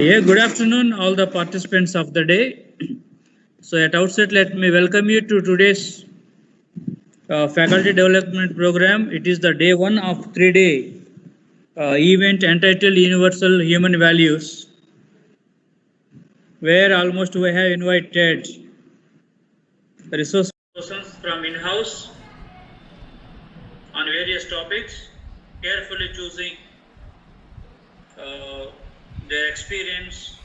Yeah, good afternoon, all the participants of the day. So, at outset, let me welcome you to today's faculty development program. It is the day one of 3 day event entitled Universal Human Values, where almost we have invited resource persons from in-house on various topics, carefully choosing uh, their experience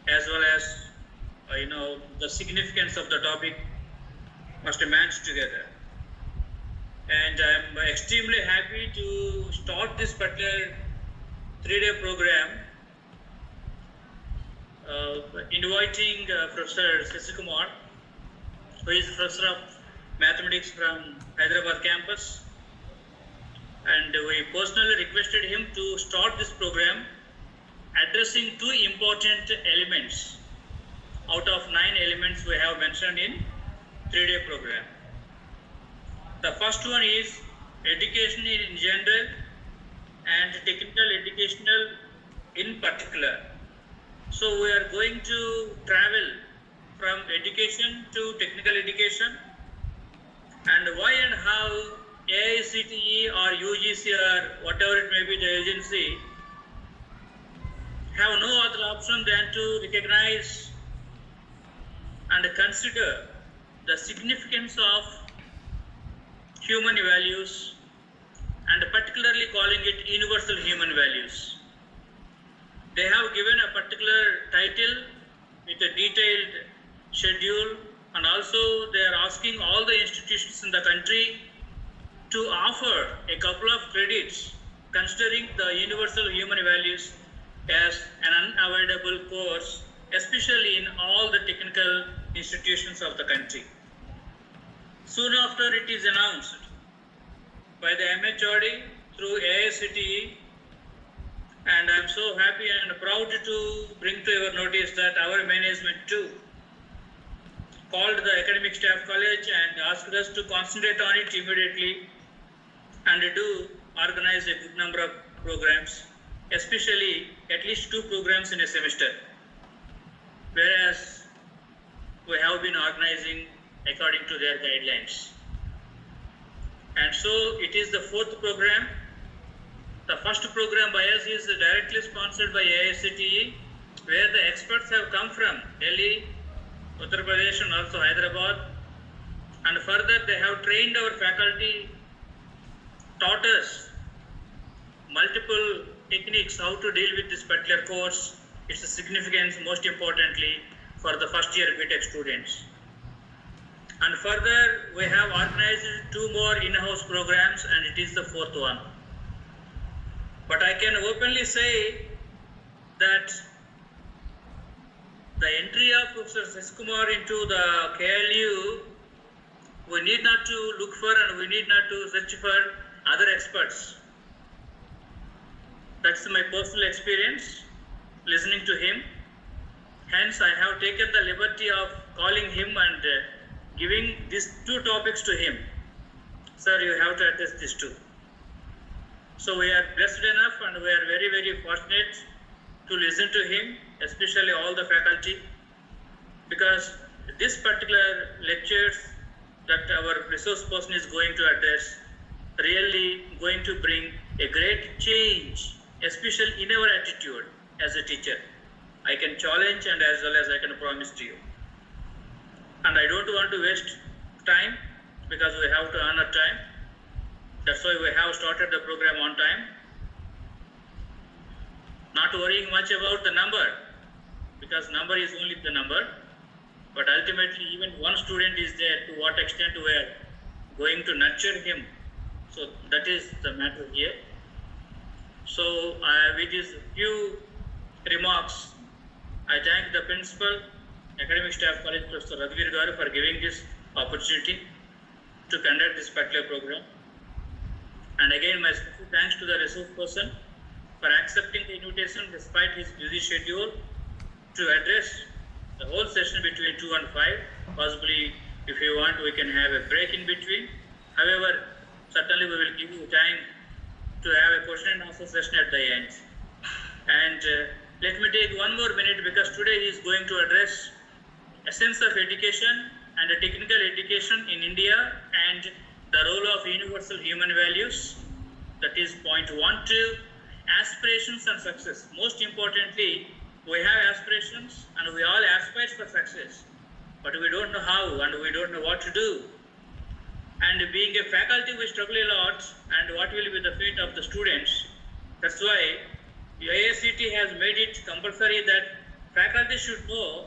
as well as the significance of the topic must match together. And I'm extremely happy to start this particular 3 day program, inviting Professor Sasikumar, who is Professor of Mathematics from Hyderabad campus. And we personally requested him to start this program addressing two important elements out of 9 elements we have mentioned in 3 day program. The first one is education in general and technical educational in particular. So we are going to travel from education to technical education, and why and how AICTE or UGC or whatever it may be the agency have no other option than to recognize and consider the significance of human values, and particularly calling it universal human values. They have given a particular title with a detailed schedule, and also they are asking all the institutions in the country to offer a couple of credits considering the universal human values as an unavoidable course, especially in all the technical institutions of the country. Soon after it is announced by the MHRD through AICTE, and I am so happy and proud to bring to your notice that our management too called the Academic Staff College and asked us to concentrate on it immediately and do organize a good number of programs, especially at least 2 programs in a semester, whereas we have been organizing according to their guidelines. And so it is the 4th program. The first program by us is directly sponsored by AICTE, where the experts have come from Delhi, Uttar Pradesh and also Hyderabad, and further they have trained our faculty, taught us multiple techniques how to deal with this particular course, its significance most importantly for the first year BTech students. And further we have organized 2 more in-house programs, and it is the 4th one. But I can openly say that the entry of Professor Sasikumar into the KLU, we need not to look for and we need not to search for other experts. That's my personal experience listening to him. Hence, I have taken the liberty of calling him and giving these 2 topics to him. Sir, you have to address these 2. So we are blessed enough and we are very, very fortunate to listen to him, especially all the faculty, because this particular lectures that our resource person is going to address really going to bring a great change, especially in our attitude as a teacher. I can challenge and as well as I can promise to you. And I don't want to waste time because we have to honor time. That's why we have started the program on time. Not worrying much about the number, because number is only the number, but ultimately even one student is there, to what extent we are going to nurture him. So that is the matter here. So with these few remarks, I thank the principal, Academic Staff College, Professor Radhvir Garu, for giving this opportunity to conduct this particular program. And again, my special thanks to the resource person for accepting the invitation despite his busy schedule to address the whole session between 2 and 5. Possibly, if you want, we can have a break in between. However, certainly we will give you time to have a question and answer session at the end. And Let me take one more minute because today he is going to address essence of education and technical education in India and the role of universal human values. That is point 1, 2, aspirations and success. Most importantly, we have aspirations and we all aspire for success, but we don't know how and we don't know what to do. And being a faculty, we struggle a lot, and what will be the fate of the students? That's why IICT has made it compulsory that faculty should know,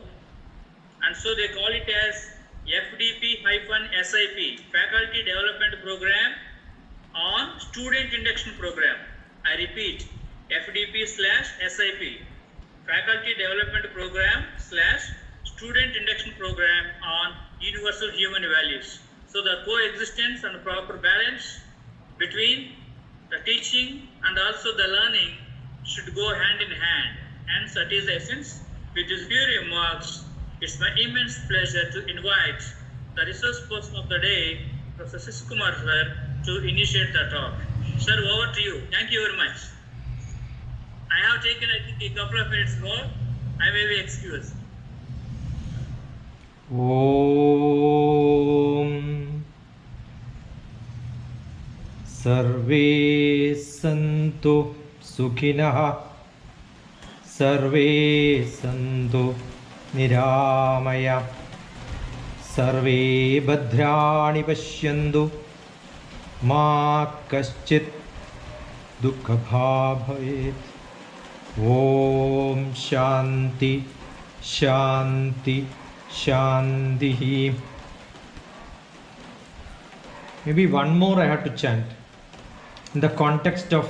and so they call it as FDP-SIP, Faculty Development Program on Student Induction Program. I repeat, FDP/SIP, Faculty Development Program / Student Induction Program on Universal Human Values. So the coexistence and proper balance between the teaching and also the learning should go hand in hand. Hence, that is the essence. With these few remarks, it's my immense pleasure to invite the resource person of the day, Professor Siskumar sir, to initiate the talk. Sir, over to you. Thank you very much. I have taken, I think, a couple of minutes more. I may be excused. Om Sarve Santu Sukhinah Sarve Santu Niramaya Sarve Bhadrani Pashyantu Ma Kaschit Dukkha Bhavet. Om Shanti Shanti Shanti. Maybe one more I have to chant in the context of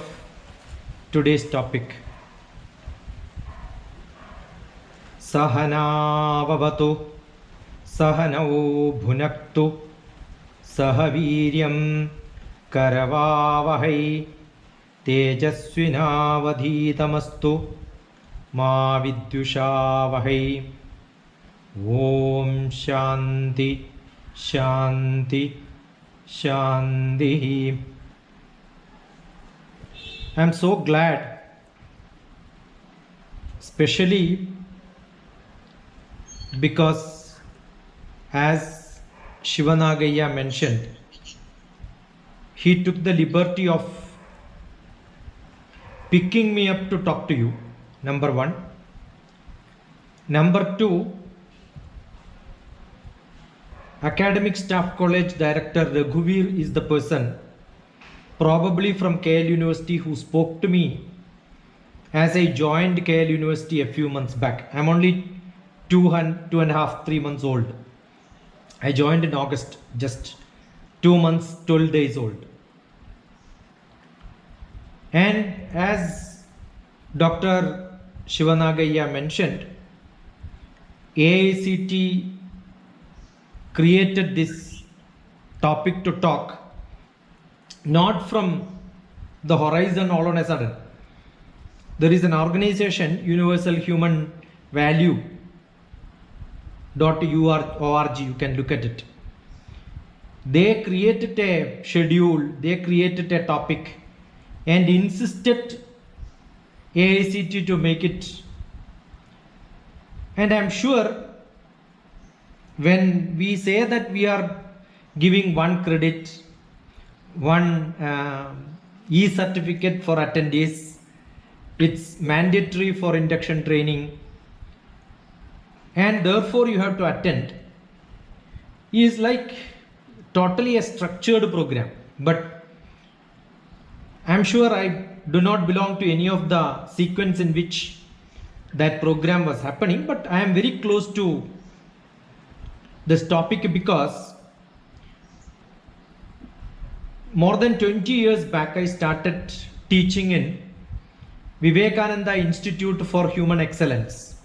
today's topic. Sahana vavatu sahanau bhunaktu sahaviryam karavavahai tejasvinavadhitamastu ma vidyushavahai. Om Shanti Shanti Shanti. I am so glad, especially because, as Shivanagaya mentioned, he took the liberty of picking me up to talk to you, number one. Number two, Academic Staff College Director Raghuveer is the person, probably from KL University, who spoke to me as I joined KL University a few months back. I'm only 2.5, 3 months old. I joined in August, just 2 months, 12 days old. And as Dr. Shivanagaya mentioned, AICT created this topic to talk not from the horizon all on a sudden. There is an organization, Universal Human Value.org, you can look at it. They created a schedule, they created a topic and insisted AICT to make it. And I'm sure when we say that we are giving one credit, one e-certificate for attendees, it's mandatory for induction training, and therefore you have to attend, is like totally a structured program. But I'm sure I do not belong to any of the sequence in which that program was happening, but I am very close to this topic because more than 20 years back I started teaching in Vivekananda Institute for Human Excellence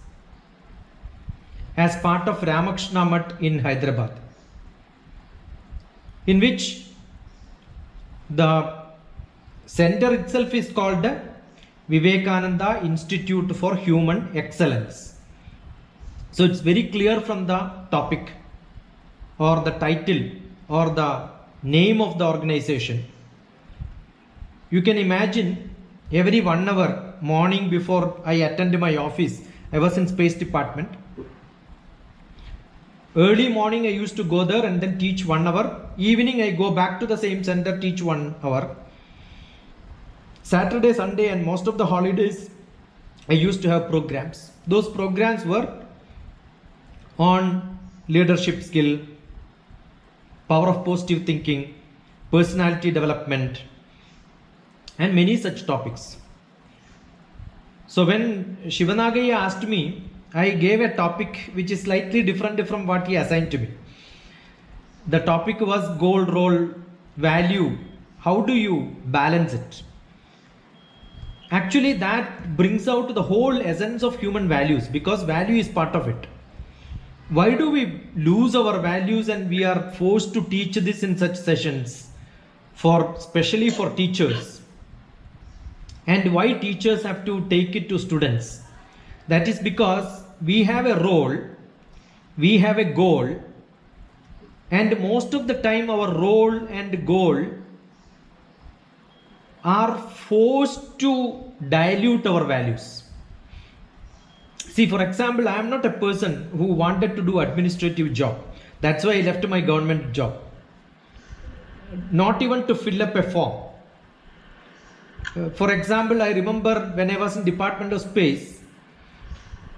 as part of Ramakrishna Mutt in Hyderabad, in which the center itself is called the Vivekananda Institute for Human Excellence. So it's very clear from the topic or the title or the name of the organization. You can imagine every 1 hour morning before I attend my office. I was in space department. Early morning I used to go there and then teach 1 hour. Evening I go back to the same center, teach 1 hour. Saturday, Sunday and most of the holidays I used to have programs. Those programs were on leadership skill, power of positive thinking, personality development, and many such topics. So when Shivanagaya asked me, I gave a topic which is slightly different from what he assigned to me. The topic was goal, role, value. How do you balance it? Actually, that brings out the whole essence of human values, because value is part of it. Why do we lose our values and we are forced to teach this in such sessions, especially for teachers? And why teachers have to take it to students? That is because we have a role, we have a goal, and most of the time our role and goal are forced to dilute our values. See, for example, I am not a person who wanted to do administrative job. That's why I left my government job. Not even to fill up a form. For example, I remember when I was in Department of Space,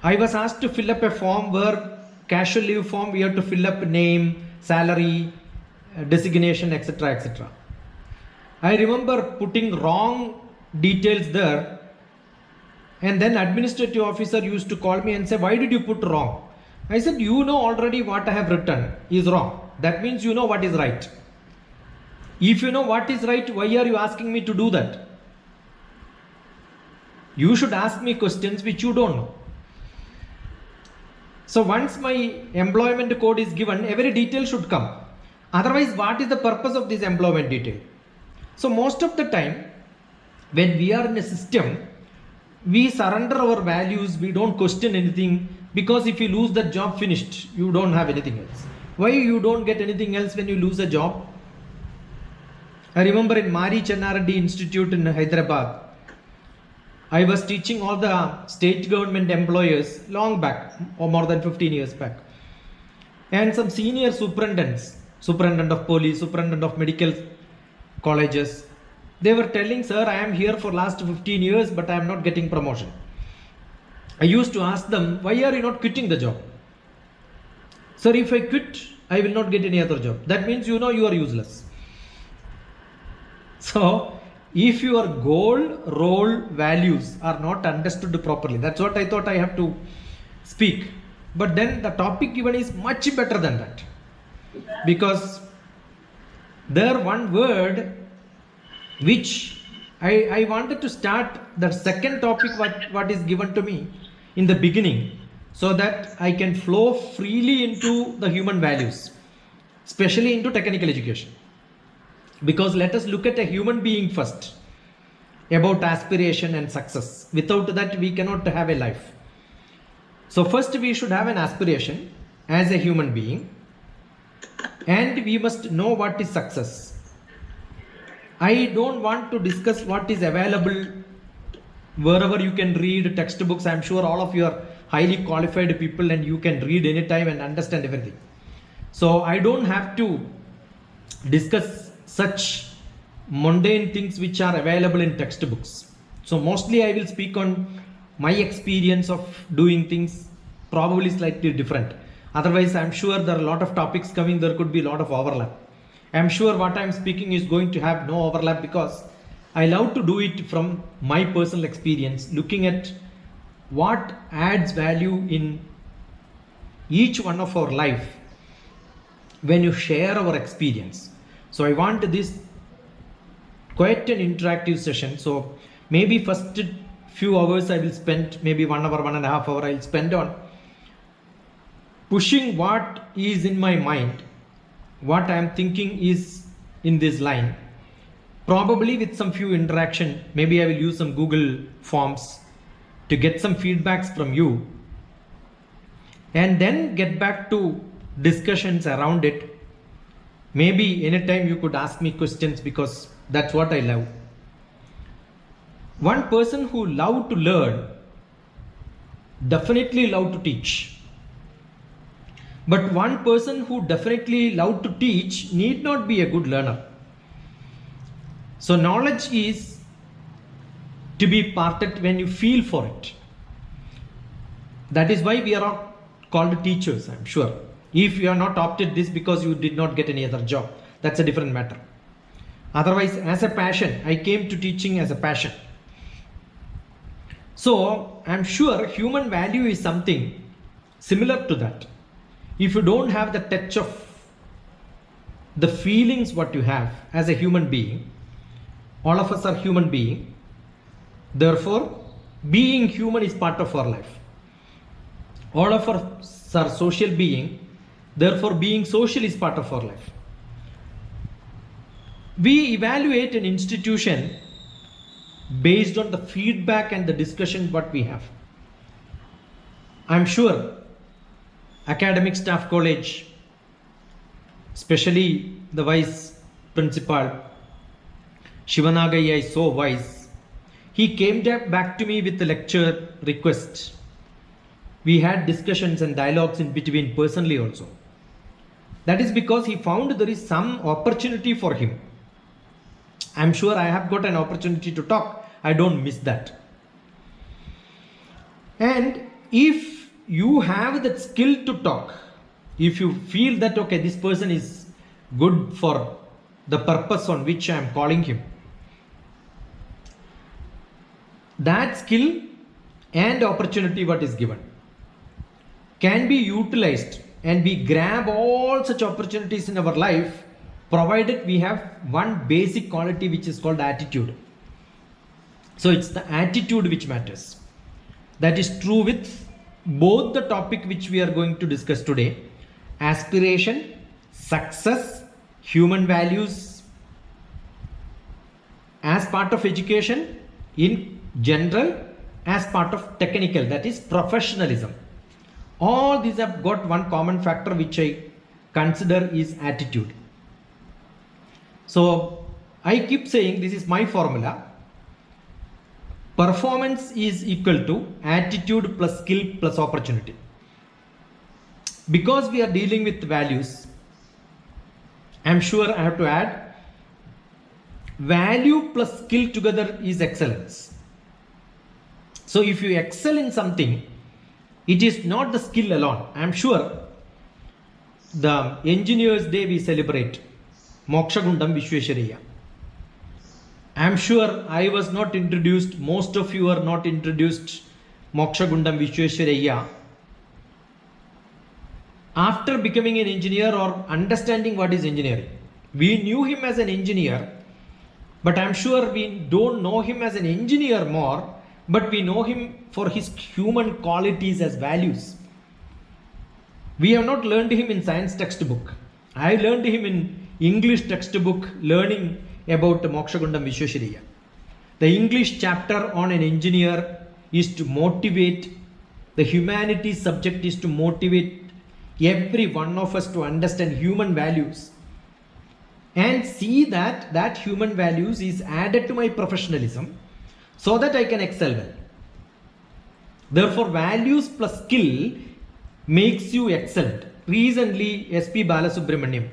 I was asked to fill up a form where casual leave form we have to fill up name, salary, designation, etc., etc. I remember putting wrong details there, and then administrative officer used to call me and say, why did you put wrong? I said, you know already what I have written is wrong. That means you know what is right. If you know what is right, why are you asking me to do that? You should ask me questions which you don't know. So once my employment code is given, every detail should come. Otherwise, what is the purpose of this employment detail? So most of the time, when we are in a system, we surrender our values, we don't question anything, because if you lose that job, finished, you don't have anything else. Why you don't get anything else when you lose a job? I remember in Mari Chennareddy Institute in Hyderabad, I was teaching all the state government employers long back, or more than 15 years back. And some senior superintendents, superintendent of police, superintendent of medical colleges, they were telling, sir, I am here for last 15 years, but I am not getting promotion. I used to ask them, why are you not quitting the job? Sir, if I quit, I will not get any other job. That means you know you are useless. So, if your goal, role, values are not understood properly, that's what I thought I have to speak. But then the topic given is much better than that. Because there one word which I wanted to start the second topic what is given to me in the beginning, so that I can flow freely into the human values, especially into technical education. Because let us look at a human being first, about aspiration and success. Without that, we cannot have a life. So first we should have an aspiration as a human being, and we must know what is success. I don't want to discuss what is available wherever you can read textbooks. I'm sure all of you are highly qualified people and you can read anytime and understand everything. So I don't have to discuss such mundane things which are available in textbooks. So mostly I will speak on my experience of doing things, probably slightly different. Otherwise, I'm sure there are a lot of topics coming, there could be a lot of overlap. I'm sure what I'm speaking is going to have no overlap, because I love to do it from my personal experience, looking at what adds value in each one of our life when you share our experience. So I want this quite an interactive session. So maybe first few hours I will spend, maybe 1 hour, 1.5 hours I'll spend on pushing what is in my mind, what I am thinking is in this line. Probably with some few interaction, maybe I will use some Google Forms to get some feedbacks from you, and then get back to discussions around it. Maybe anytime you could ask me questions, because that's what I love. One person who love to learn definitely love to teach. But one person who definitely love to teach need not be a good learner. So knowledge is to be parted when you feel for it. That is why we are all called teachers, I'm sure. If you are not opted this because you did not get any other job, that's a different matter. Otherwise, as a passion, I came to teaching as a passion. So I'm sure human value is something similar to that. If you don't have the touch of the feelings what you have as a human being, all of us are human being, therefore being human is part of our life. All of us are social being, therefore being social is part of our life. We evaluate an institution based on the feedback and the discussion what we have. I'm sure Academic Staff College, especially the Vice Principal, Shivanagaya is so wise. He came back to me with the lecture request. We had discussions and dialogues in between personally also. That is because he found there is some opportunity for him. I'm sure I have got an opportunity to talk. I don't miss that. And if you have that skill to talk, if you feel that, okay, this person is good for the purpose on which I am calling him, that skill and opportunity what is given can be utilized, and we grab all such opportunities in our life, provided we have one basic quality which is called attitude. So it's the attitude which matters. That is true with both the topic which we are going to discuss today: aspiration, success, human values as part of education in general, as part of technical, that is professionalism. All these have got one common factor which I consider is attitude. So I keep saying this is my formula. Performance is equal to attitude plus skill plus opportunity. Because we are dealing with values, I'm sure I have to add value plus skill together is excellence. So if you excel in something, it is not the skill alone. I'm sure the Engineers Day we celebrate, Mokshagundam Vishwesharaya. I'm sure I was not introduced, most of you are not introduced Mokshagundam Vishwesharaya after becoming an engineer or understanding what is engineering. We knew him as an engineer, but I'm sure we don't know him as an engineer more, but we know him for his human qualities as values. We have not learned him in science textbook. I learned him in English textbook, learning about Mokshagundam Vishwesharaya. The English chapter on an engineer is to motivate, the humanities subject is to motivate every one of us to understand human values and see that that human values is added to my professionalism so that I can excel well. Therefore, values plus skill makes you excellent. Recently, S.P. Balasubramaniam,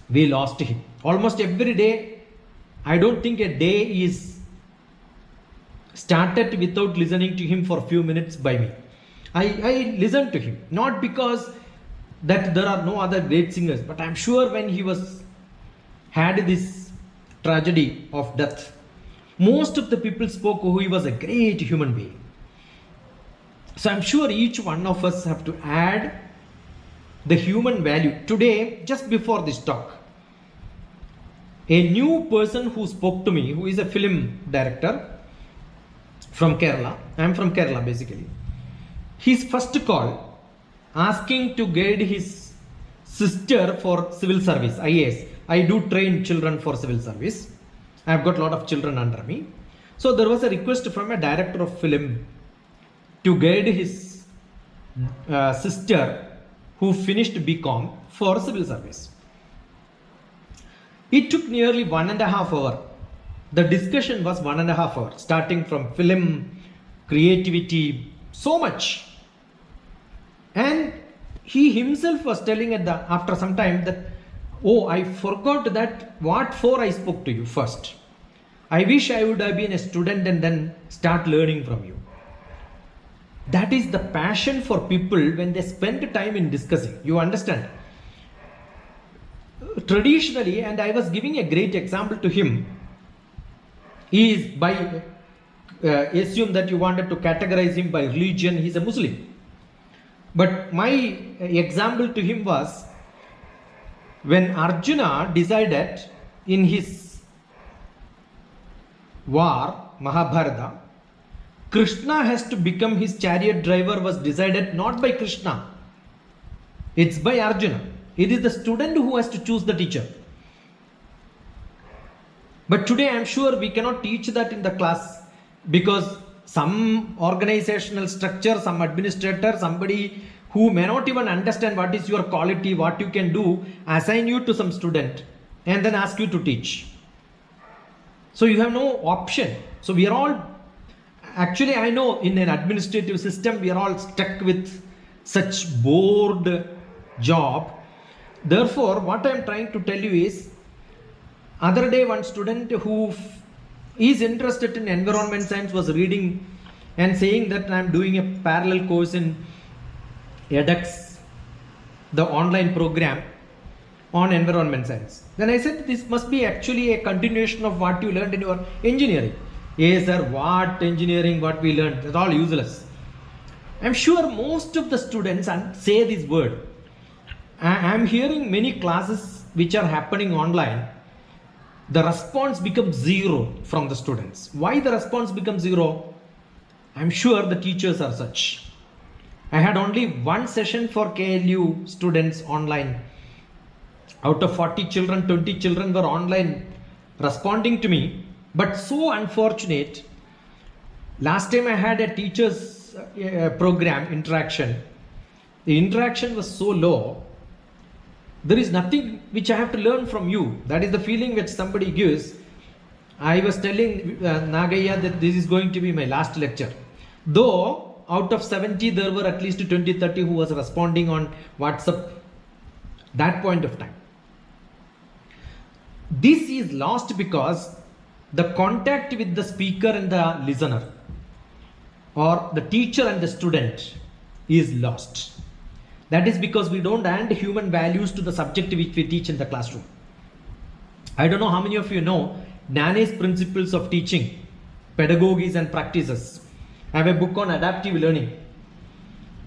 we lost him. Almost every day, I don't think a day is started without listening to him for a few minutes by me. I listen to him, not because that there are no other great singers, but I'm sure when he had this tragedy of death, most of the people spoke who he was a great human being. So I'm sure each one of us have to add the human value. Today, just before this talk, a new person who spoke to me, who is a film director from Kerala, I'm from Kerala basically, his first call asking to guide his sister for civil service, IAS. I do train children for civil service. I've got a lot of children under me. So there was a request from a director of film to guide his sister who finished BCom for civil service. It took nearly 1.5 hours The discussion was 1.5 hours, starting from film, creativity, so much. And he himself was telling after some time that, oh, I forgot that what for I spoke to you first. I wish I would have been a student and then start learning from you. That is the passion for people when they spend time in discussing. You understand? Traditionally, and I was giving a great example to him, he is by assume that you wanted to categorize him by religion, he is a Muslim. But my example to him was when Arjuna decided in his war, Mahabharata, Krishna has to become his chariot driver was decided not by Krishna. It's by Arjuna. It is the student who has to choose the teacher. But today I am sure we cannot teach that in the class because some organizational structure, some administrator, somebody who may not even understand what is your quality, what you can do, assign you to some student and then ask you to teach. So you have no option. So we are all, actually I know in an administrative system we are all stuck with such bored job. Therefore what I am trying to tell you is, other day one student who is interested in environment science was reading and saying that I am doing a parallel course in edX, the online program on environment science. Then I said this must be actually a continuation of what you learned in your engineering. Yes sir, what engineering, what we learned, that's all useless. I am sure most of the students say this word. I am hearing many classes which are happening online. The response becomes zero from the students. Why the response becomes zero? I am sure the teachers are such. I had only one session for KLU students online. Out of 40 children, 20 children were online responding to me. But so unfortunate, last time I had a teacher's program interaction. The interaction was so low. There is nothing which I have to learn from you. That is the feeling which somebody gives. I was telling Nagaya that this is going to be my last lecture. Though out of 70 there were at least 20-30 who was responding on WhatsApp that point of time. This is lost because the contact with the speaker and the listener or the teacher and the student is lost. That is because we don't add human values to the subject which we teach in the classroom. I don't know how many of you know Nane's principles of teaching, pedagogies and practices. I have a book on adaptive learning.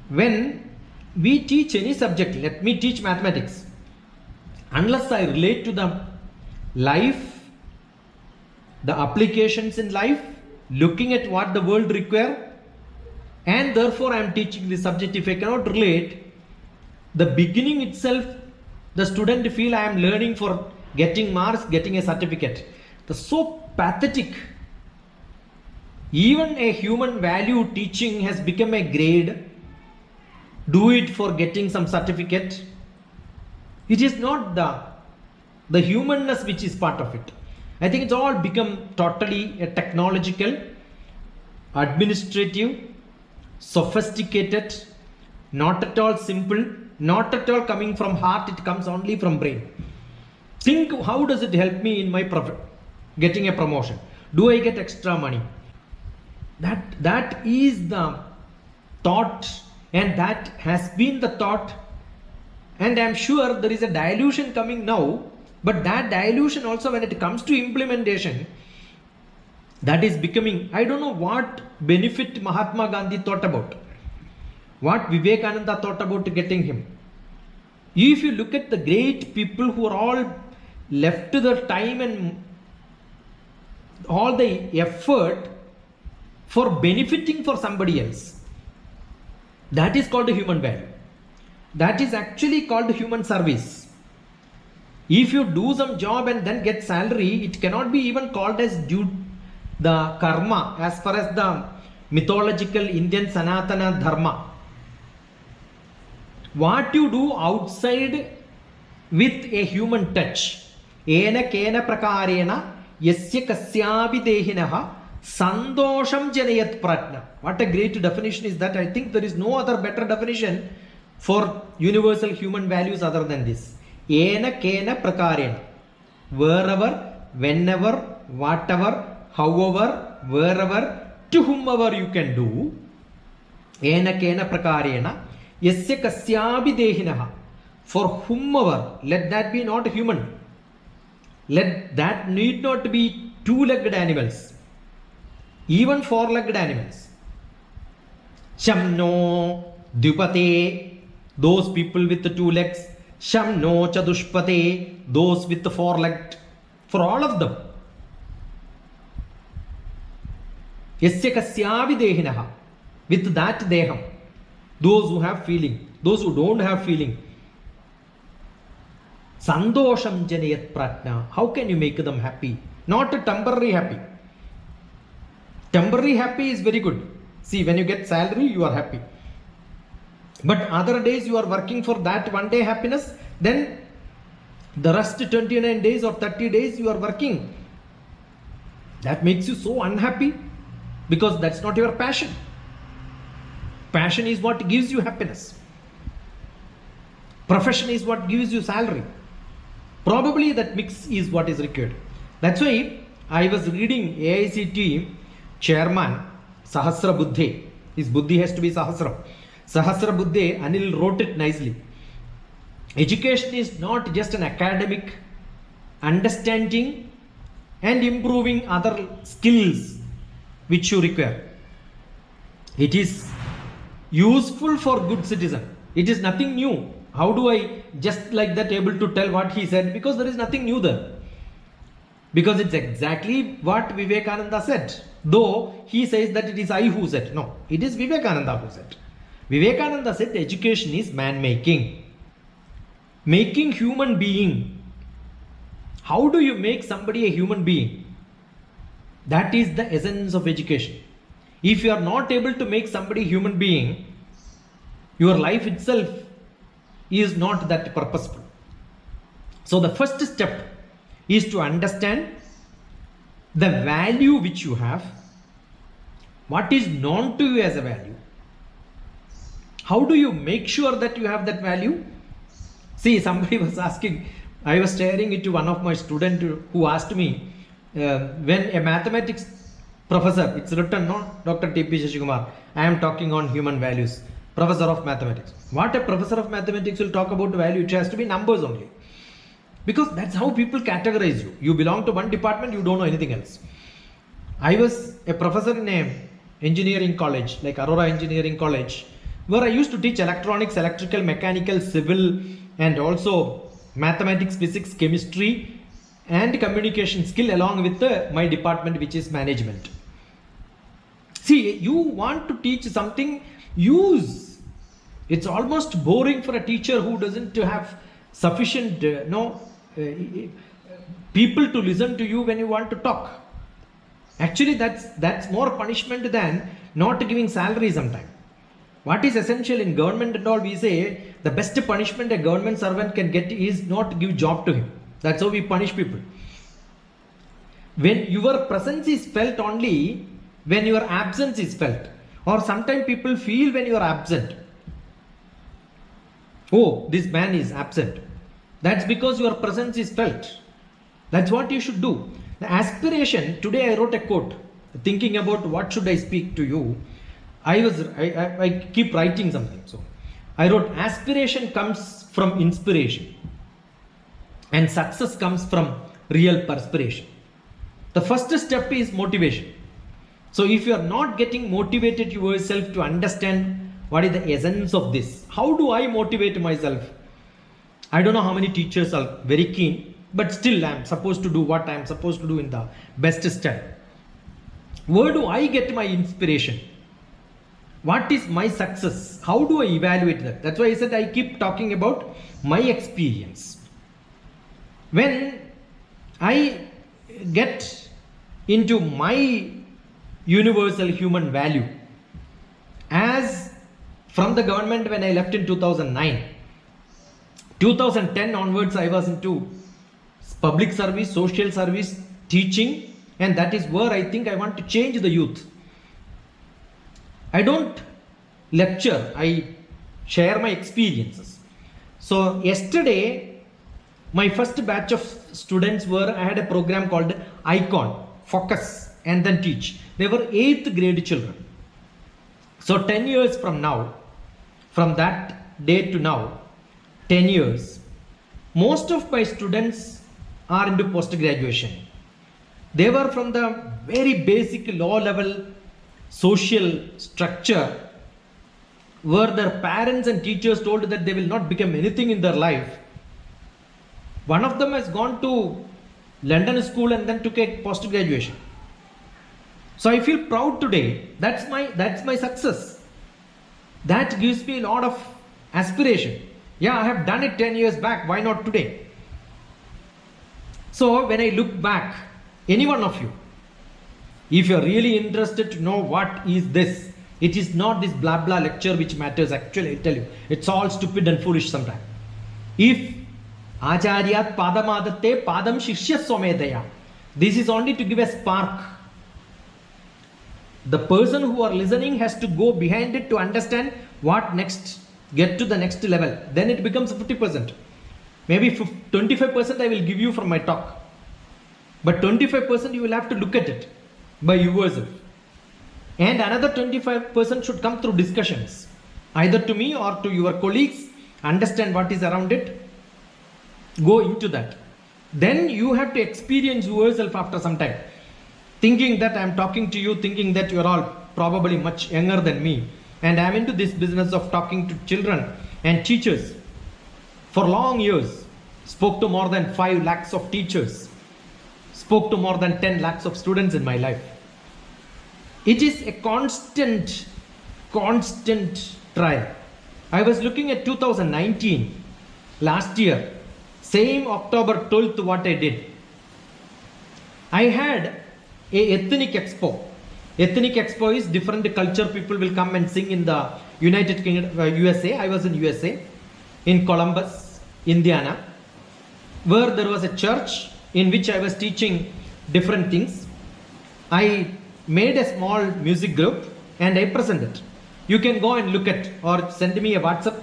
When we teach any subject, let me teach mathematics, unless I relate to the life, the applications in life, looking at what the world requires, and therefore I am teaching the subject. If I cannot relate, the beginning itself, the student feel I am learning for getting marks, getting a certificate. That's so pathetic. Even a human value teaching has become a grade. Do it for getting some certificate. It is not the humanness which is part of it. I think it's all become totally a technological, administrative, sophisticated, not at all simple, not at all coming from heart, it comes only from brain. Think, how does it help me in my getting a promotion? Do I get extra money? That is the thought, and that has been the thought, and I am sure there is a dilution coming now, but that dilution also when it comes to implementation, that is becoming, I don't know what benefit Mahatma Gandhi thought about, what Vivekananda thought about getting him. If you look at the great people who are all left to the time and all the effort for benefiting for somebody else, that is called a human value. That is actually called human service. If you do some job and then get salary, it cannot be even called as due the karma as far as the mythological Indian Sanatana Dharma. What you do outside with a human touch, ena kena prakarena yasya kasyapi dehinaha sandosham janayat pratna. What a great definition is that. I think there is no other better definition for universal human values other than this. Ena kena prakarena. Wherever, whenever, whatever, however, wherever, to whomever you can do. Ena kena prakarena. Yasya kasyapi dehinaha. For whomever, let that be not human. Let that need not be two-legged animals. Even four-legged animals. Shamno dupate, those people with the two legs. Shamno chadushpate, those with the four legs. For all of them. Yasya kasyavi dehinaha, with that deham. Those who have feeling, those who don't have feeling. Sandosham janayat pratna. How can you make them happy? Not a temporary happy. Temporary happy is very good. See, when you get salary, you are happy. But other days you are working for that one day happiness, then the rest 29 days or 30 days you are working. That makes you so unhappy because that's not your passion. Passion is what gives you happiness. Profession is what gives you salary. Probably that mix is what is required. That's why I was reading AICT chairman Sahasra Buddhe. His Buddhi has to be Sahasra. Sahasra Buddhe, Anil wrote it nicely. Education is not just an academic understanding and improving other skills which you require. It is useful for good citizen. It is nothing new. How do I just like that able to tell what he said? Because there is nothing new there. Because it's exactly what Vivekananda said. Though he says that it is I who said. No, it is Vivekananda who said. Vivekananda said education is man-making. Making human being. How do you make somebody a human being? That is the essence of education. If you are not able to make somebody a human being, your life itself is not that purposeful. So the first step is to understand the value which you have, what is known to you as a value. How do you make sure that you have that value? See, somebody was asking, I was sharing it to one of my students who asked me, when a mathematics professor, it's written, no, Dr. T.P. Shashikumar, I am talking on human values. Professor of mathematics. What a professor of mathematics will talk about value? It has to be numbers only. Because that's how people categorize you. You belong to one department, you don't know anything else. I was a professor in a engineering college, like Aurora Engineering College, where I used to teach electronics, electrical, mechanical, civil, and also mathematics, physics, chemistry, and communication skill along with my department, which is management. See, you want to teach something, use. It's almost boring for a teacher who doesn't have sufficient people to listen to you when you want to talk. Actually, that's more punishment than not giving salary sometime. What is essential in government and all, we say the best punishment a government servant can get is not give job to him. That's how we punish people. When your presence is felt only when your absence is felt. Or sometimes people feel when you are absent. Oh, this man is absent. That's because your presence is felt. That's what you should do. The aspiration, today I wrote a quote, thinking about what should I speak to you. I keep writing something. So I wrote, aspiration comes from inspiration. And success comes from real perspiration. The first step is motivation. So if you are not getting motivated yourself to understand what is the essence of this, how do I motivate myself? I don't know how many teachers are very keen, but still I am supposed to do what I am supposed to do in the best style. Where do I get my inspiration? What is my success? How do I evaluate that? That's why I said I keep talking about my experience. When I get into my universal human value, as from the government when I left in 2009, 2010 onwards I was into public service, social service, teaching, and that is where I think I want to change the youth. I don't lecture, I share my experiences. So yesterday, my first batch of students I had a program called ICON, Focus and then Teach. They were 8th grade children. So 10 years from now, from that day to now, 10 years, most of my students are into post-graduation. They were from the very basic low-level social structure where their parents and teachers told that they will not become anything in their life. One of them has gone to London school and then took a post-graduation. So I feel proud today. That's my success. That gives me a lot of aspiration. Yeah, I have done it 10 years back. Why not today? So when I look back, any one of you, if you're really interested to know what is this, it is not this blah blah lecture which matters. Actually, I tell you, it's all stupid and foolish sometimes. If Acharyat Padamadate Padam Shishya Somedaya, this is only to give a spark. The person who are listening has to go behind it to understand what next, get to the next level. Then it becomes 50%. Maybe 25% I will give you from my talk. But 25% you will have to look at it by yourself. And another 25% should come through discussions, either to me or to your colleagues. Understand what is around it. Go into that. Then you have to experience yourself after some time. Thinking that I am talking to you, thinking that you are all probably much younger than me. And I am into this business of talking to children and teachers for long years. Spoke to more than 5 lakhs of teachers. Spoke to more than 10 lakhs of students in my life. It is a constant trial. I was looking at 2019, last year, same October 12th what I did. I had a ethnic expo. Ethnic expo is different culture people will come and sing in the United Kingdom, USA. I was in USA, in Columbus, Indiana, where there was a church in which I was teaching different things. I made a small music group and I presented. You can go and look at or send me a WhatsApp.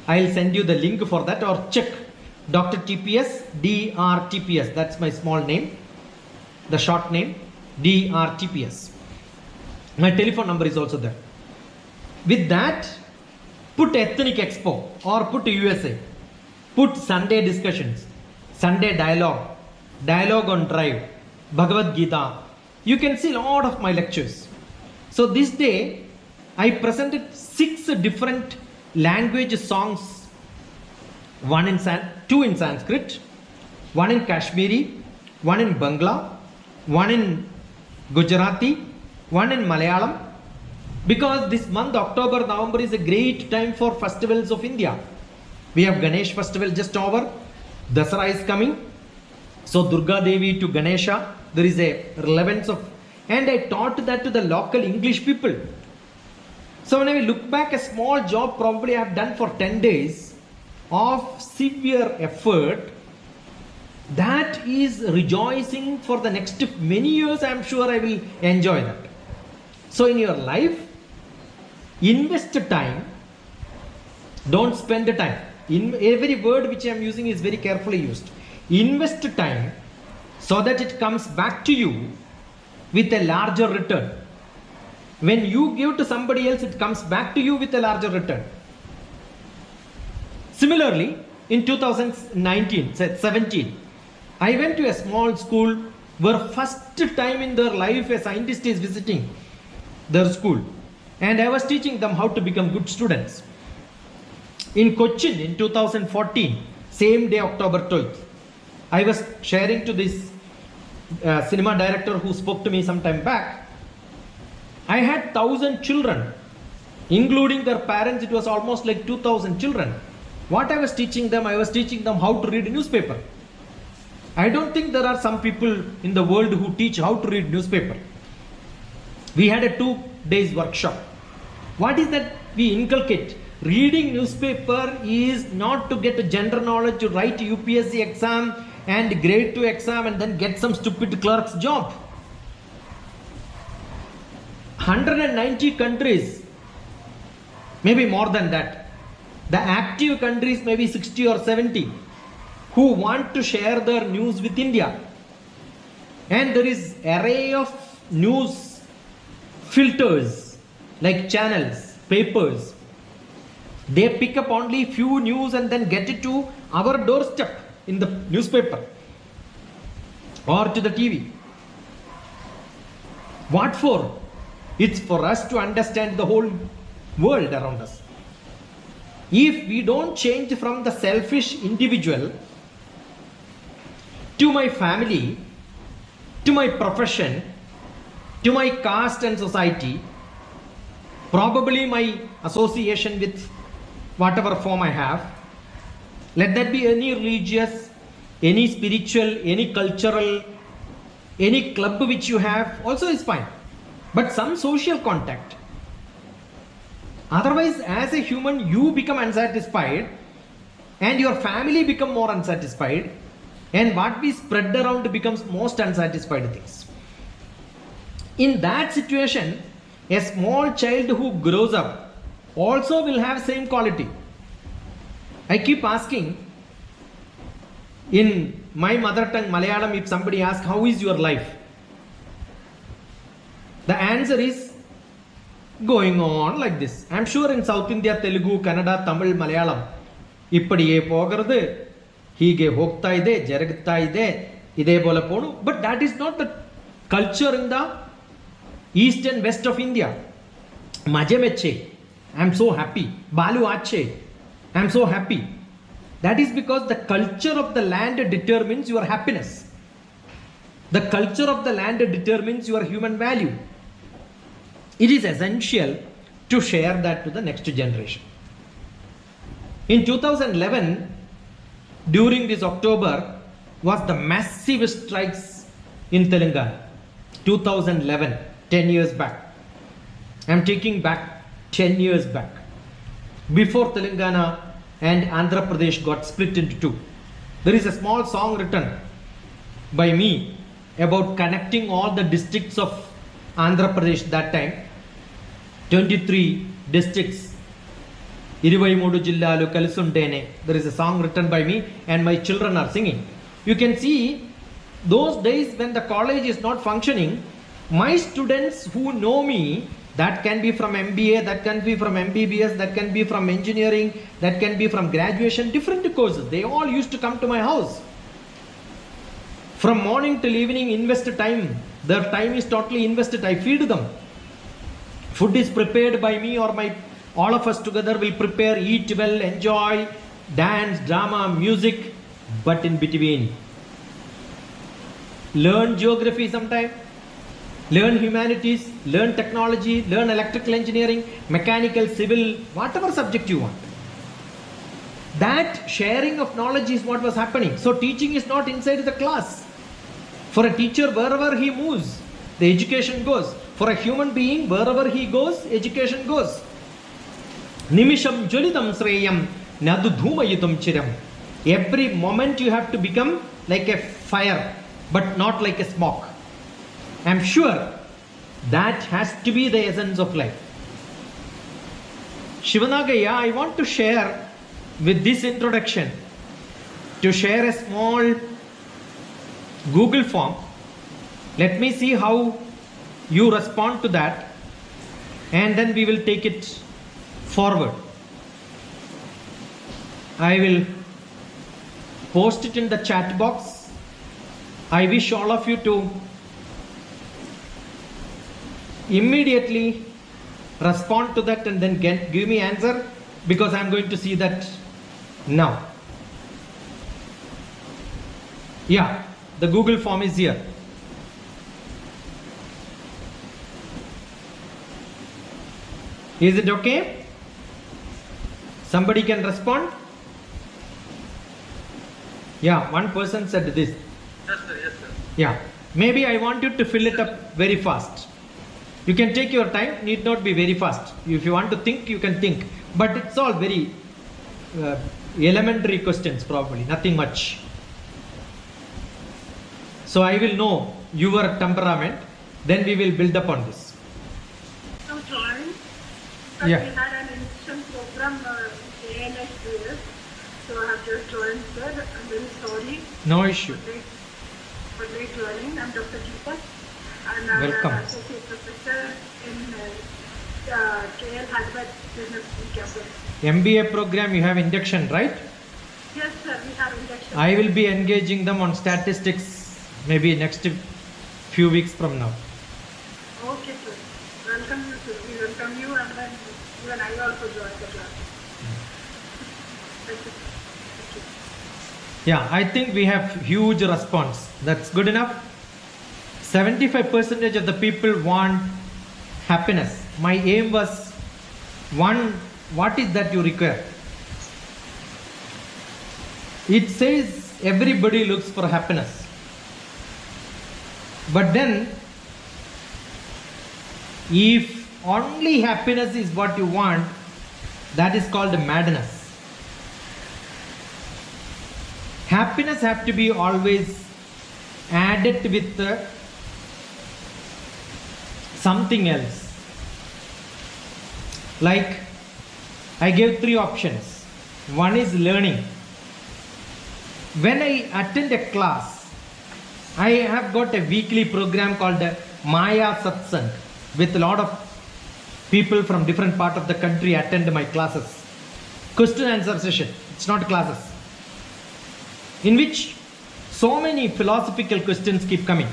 I'll send you the link for that, or check Dr. TPS, DRTPS. That's my small name, the short name, DRTPS. My telephone number is also there. With that, put ethnic expo or put USA. Put Sunday discussions, Sunday dialogue, dialogue on drive, Bhagavad Gita. You can see a lot of my lectures. So this day, I presented 6 different language songs. 2 in Sanskrit, 1 in Kashmiri, 1 in Bangla, 1 in Gujarati, 1 in Malayalam. Because this month, October, November is a great time for festivals of India. We have Ganesh festival just over. Dasara is coming. So Durga Devi to Ganesha, there is a relevance of, and I taught that to the local English people. So when I look back, a small job probably I have done for 10 days of severe effort, that is rejoicing for the next many years. I am sure I will enjoy that. So in your life, invest time, don't spend the time. In every word which I am using is very carefully used. Invest time so that it comes back to you with a larger return. When you give to somebody else, it comes back to you with a larger return. Similarly, in 2017, I went to a small school where first time in their life a scientist is visiting their school. And I was teaching them how to become good students. In Cochin in 2014, same day, October 12th, I was sharing to this cinema director who spoke to me some time back. I had 1,000 children, including their parents. It was almost like 2,000 children. What I was teaching them how to read a newspaper. I don't think there are some people in the world who teach how to read newspaper. We had a 2 days workshop. What is that we inculcate? Reading newspaper is not to get a general knowledge, to write UPSC exam and grade 2 exam and then get some stupid clerk's job. 190 countries, maybe more than that. The active countries maybe 60 or 70 who want to share their news with India. And there is array of news filters like channels, papers. They pick up only few news and then get it to our doorstep in the newspaper or to the TV. What for? It's for us to understand the whole world around us. If we don't change from the selfish individual to my family, to my profession, to my caste and society, probably my association with whatever form I have, let that be any religious, any spiritual, any cultural, any club which you have also is fine, but some social contact. Otherwise, as a human, you become unsatisfied and your family become more unsatisfied, and what we spread around becomes most unsatisfied things. In that situation, a small child who grows up also will have same quality. I keep asking in my mother tongue Malayalam, if somebody asks, how is your life? The answer is going on like this. I am sure in South India, Telugu, Kannada, Tamil, Malayalam, ippadiye pogaradu, hige hogta ide, jaragta ide, ide bola ponu. But that is not the culture in the east and west of India. Maje meche, I am so happy. Balu ache, I am so happy. That is because the culture of the land determines your happiness. The culture of the land determines your human value. It is essential to share that to the next generation. In 2011, during this October, was the massive strikes in Telangana. 2011, 10 years back. I am taking back 10 years back. Before Telangana and Andhra Pradesh got split into two. There is a small song written by me about connecting all the districts of Andhra Pradesh that time. 23 districts. 23 జిల్లాలు కలిసుంటేనే. There is a song written by me and my children are singing. You can see those days when the college is not functioning, my students who know me, that can be from MBA, that can be from MBBS, that can be from engineering, that can be from graduation, different courses. They all used to come to my house. From morning till evening, invest time. Their time is totally invested. I feed them. Food is prepared by me or all of us together will prepare, eat well, enjoy, dance, drama, music, but in between, learn geography sometime, learn humanities, learn technology, learn electrical engineering, mechanical, civil, whatever subject you want. That sharing of knowledge is what was happening. So teaching is not inside the class. For a teacher, wherever he moves, the education goes. For a human being, wherever he goes, education goes. Nimisham jolitam sreyam nadu dhumayitam chiram. Every moment you have to become like a fire, but not like a smoke. I am sure that has to be the essence of life. Shivanagaya, I want to share with this introduction, to share a small Google form. Let me see how you respond to that, and then we will take it forward. I will post it in the chat box. I wish all of you to immediately respond to that and then give me answer, because I am going to see that now. Yeah, the Google form is here. Is it okay? Somebody can respond? Yeah, one person said this. Yes, sir. Yes, sir. Yeah, maybe I want you to fill it up very fast. You can take your time, need not be very fast. If you want to think, you can think. But it's all very elementary questions, probably, nothing much. So I will know your temperament, then we will build upon this. I'm trying. But Yeah. we had an induction program in ANS, so I have just joined, sir. I'm very sorry No issue. for late joining. I'm Dr. Geeta, and I'm Welcome. an associate professor in KL Hyderabad Business Campus. MBA program you have induction, right? Yes, sir. We have induction. I will be engaging them on statistics maybe next few weeks from now. Okay, sir. Welcome you, sir. We welcome you, and then you and I also join the class. Thank you. Thank you. Yeah, I think we have huge response. That's good enough. 75% of the people want happiness. My aim was one, what is that you require? It says everybody looks for happiness. But then, if only happiness is what you want, that is called madness. Happiness have to be always added with something else. Like I gave 3 options. One is learning. When I attend a class, I have got a weekly program called Maya Satsang with a lot of people from different part of the country attend my classes. Question answer session. It's not classes. In which so many philosophical questions keep coming.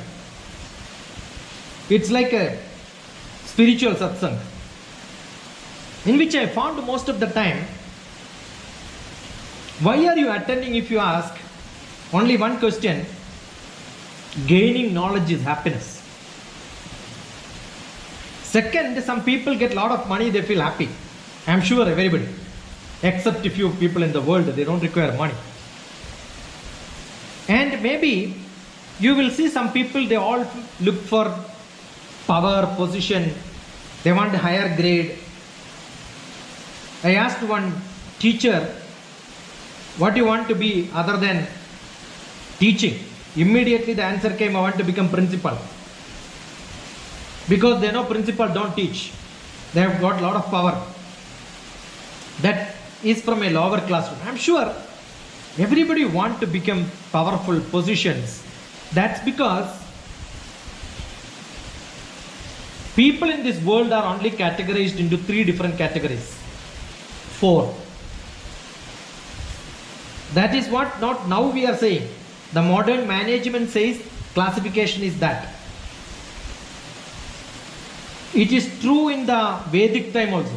It's like a spiritual satsang. In which I found most of the time, why are you attending if you ask only one question? Gaining knowledge is happiness. Second, some people get a lot of money, they feel happy. I'm sure everybody, except a few people in the world, they don't require money. And maybe you will see some people, they all look for power, position, they want a higher grade. I asked one teacher, what do you want to be other than teaching? Immediately the answer came, I want to become principal. Because they know principal don't teach. They have got a lot of power. That is from a lower classroom. I'm sure everybody want to become powerful positions. That's because people in this world are only categorized into 3 different categories. 4. That is what not now we are saying. The modern management says classification is that. It is true in the Vedic time also.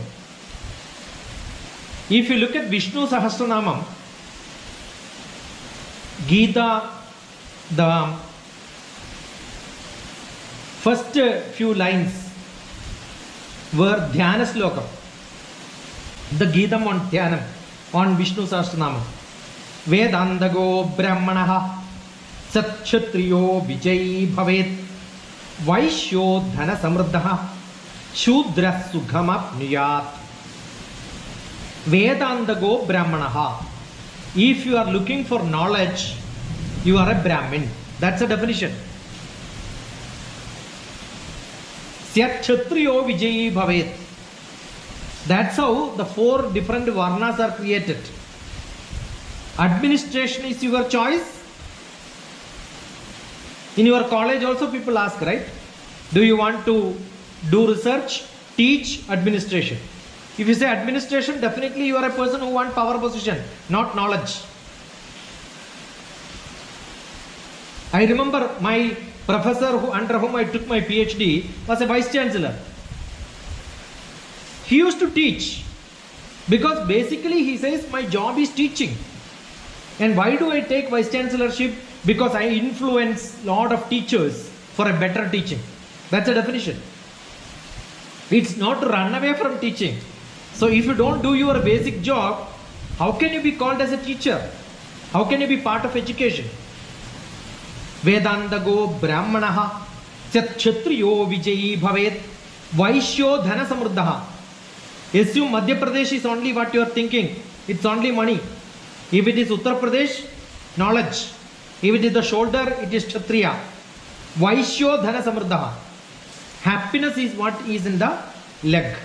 If you look at Vishnu Sahasranamam, Gita, the first few lines were Dhyana Slokam. The Gitam on Dhyanam, on Vishnu Sahasranamam. Vedandago Brahmanaha Satkshatriyo Vijay Bhavet Vaishyo Dhana Samruddhaha Shudra Sughamapniyat. Vedandago Brahmanaha. If you are looking for knowledge, you are a Brahmin. That's a definition. Satkshatriyo Vijay Bhavet. That's how the 4 different varnas are created. Administration is your choice. In your college also people ask, right? Do you want to do research, teach, administration? If you say administration, definitely you are a person who wants power position, not knowledge. I remember my professor under whom I took my PhD was a vice chancellor. He used to teach because basically he says my job is teaching. And why do I take vice chancellorship? Because I influence lot of teachers for a better teaching. That's a definition. It's not to run away from teaching. So if you don't do your basic job, how can you be called as a teacher? How can you be part of education? Vedandago Brahmanaha Kshatriyo Vijayi Bhavet Vaishyo Dhana Samruddhaha. Assume Madhya Pradesh is only what you are thinking. It's only money. If it is Uttar Pradesh, knowledge. If it is the shoulder, it is Kshatriya. Vaishyo Dhana Samruddha. Happiness is what is in the leg.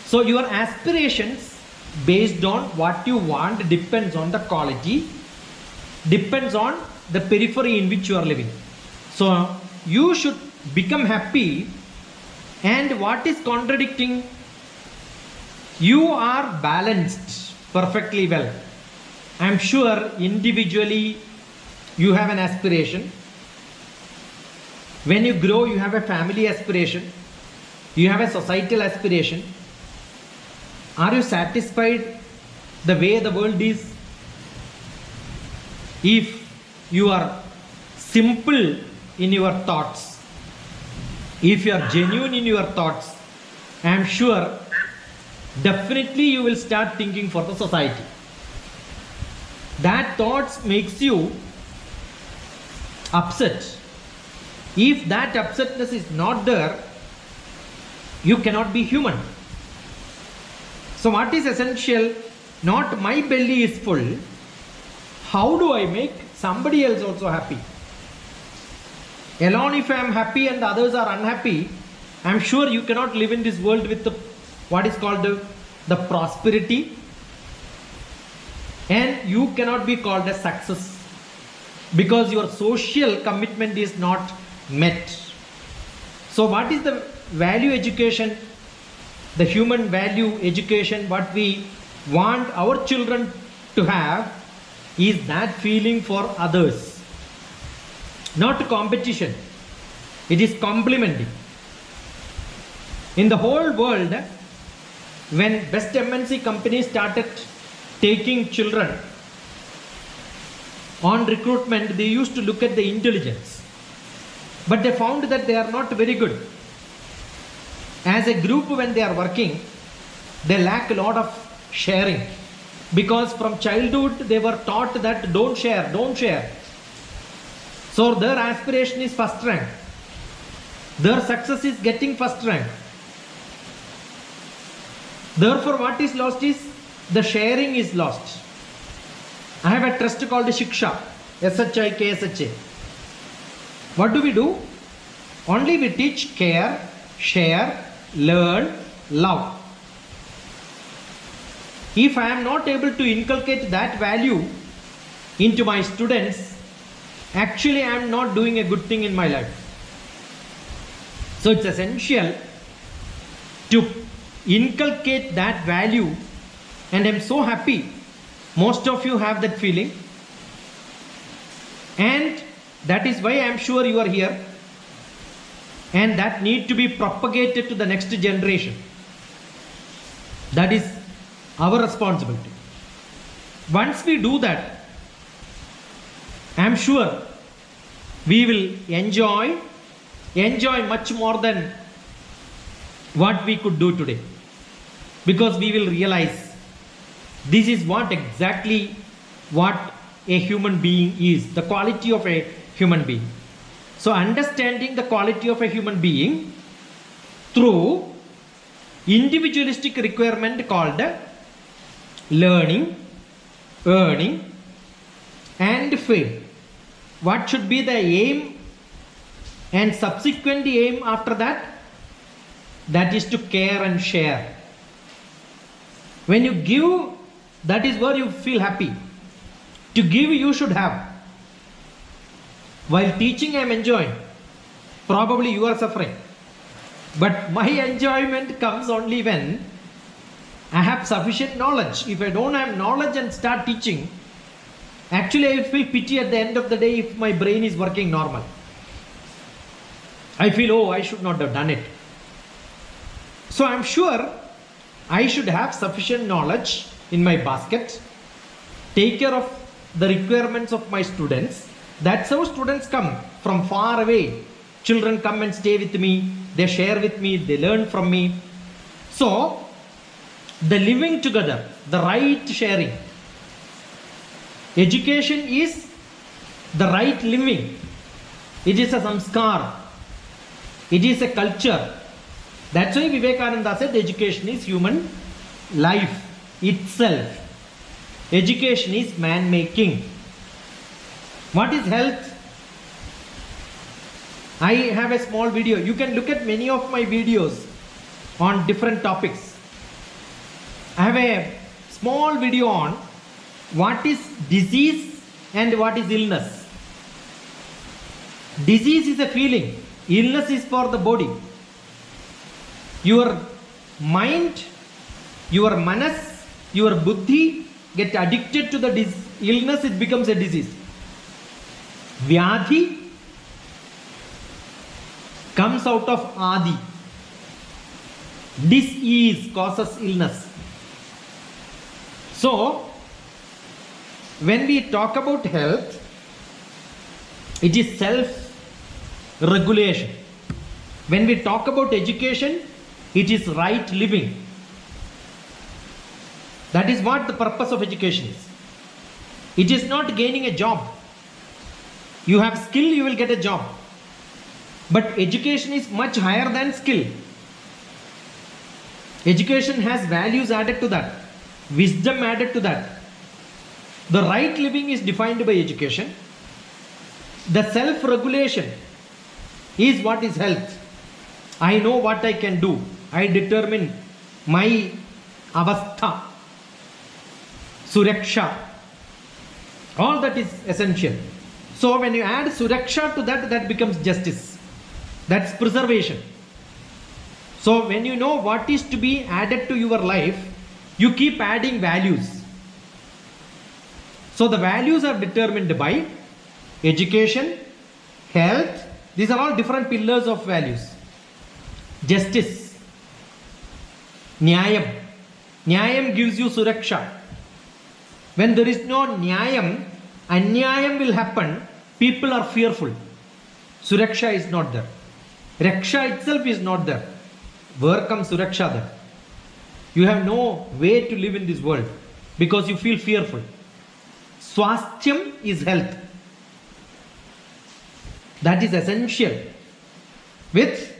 So your aspirations based on what you want depends on the quality, depends on the periphery in which you are living. So you should become happy, and what is contradicting? You are balanced perfectly well. I am sure individually you have an aspiration. When you grow, you have a family aspiration. You have a societal aspiration. Are you satisfied the way the world is? If you are simple in your thoughts, if you are genuine in your thoughts, I am sure definitely you will start thinking for the society. That thoughts makes you upset. If that upsetness is not there, you cannot be human. So what is essential? Not my belly is full. How do I make somebody else also happy? Alone if I am happy and others are unhappy, I am sure you cannot live in this world with what is called the prosperity, and you cannot be called a success because your social commitment is not met. So what is the value education, the human value education, what we want our children to have is that feeling for others, not competition. It is complementing. In the whole world, when best MNC companies started taking children on recruitment, they used to look at the intelligence, but they found that they are not very good. As a group, when they are working, they lack a lot of sharing, because from childhood they were taught that don't share, don't share. So their aspiration is first rank. Their success is getting first rank. Therefore, what is lost is the sharing is lost. I have a trust called Shiksha, SHIKSHA. What do? Only we teach care, share, learn, love. If I am not able to inculcate that value into my students, actually I am not doing a good thing in my life. So it's essential to inculcate that value, and I'm so happy most of you have that feeling, and that is why I am sure you are here, and that need to be propagated to the next generation. That is our responsibility. Once we do that, I am sure we will enjoy much more than what we could do today, because we will realize this is what exactly what a human being is, the quality of a human being. So understanding the quality of a human being through individualistic requirement called learning, earning and fame. What should be the aim and subsequent aim after that? That is to care and share. When you give, that is where you feel happy. To give, you should have. While teaching, I am enjoying. Probably you are suffering. But my enjoyment comes only when I have sufficient knowledge. If I don't have knowledge and start teaching, actually I will feel pity at the end of the day if my brain is working normal. I feel, oh, I should not have done it. So I am sure I should have sufficient knowledge in my basket, take care of the requirements of my students. That's how students come from far away. Children come and stay with me, they share with me, they learn from me. So the living together, the right sharing. Education is the right living. It is a samskar. It is a culture. That's why Vivekananda said education is human life itself. Education is man making. What is health? I have a small video. You can look at many of my videos on different topics. I have a small video on what is disease and what is illness. Disease is a feeling, illness is for the body. Your mind, your manas, your buddhi get addicted to the illness, it becomes a disease. Vyadhi comes out of adi. Disease causes illness. So, when we talk about health, it is self-regulation. When we talk about education, it is right living. That is what the purpose of education is. It is not gaining a job. You have skill, you will get a job. But education is much higher than skill. Education has values added to that, wisdom added to that. The right living is defined by education. The self-regulation is what is health. I know what I can do. I determine my avastha, suraksha. All that is essential. So when you add suraksha to that, that becomes justice. That's preservation. So when you know what is to be added to your life, you keep adding values. So the values are determined by education, health. These are all different pillars of values. Justice, nyayam. Nyayam gives you suraksha. When there is no nyayam, anyayam will happen. People are fearful. Suraksha is not there. Raksha itself is not there. Where comes suraksha then? You have no way to live in this world because you feel fearful. Swasthyam is health. That is essential. With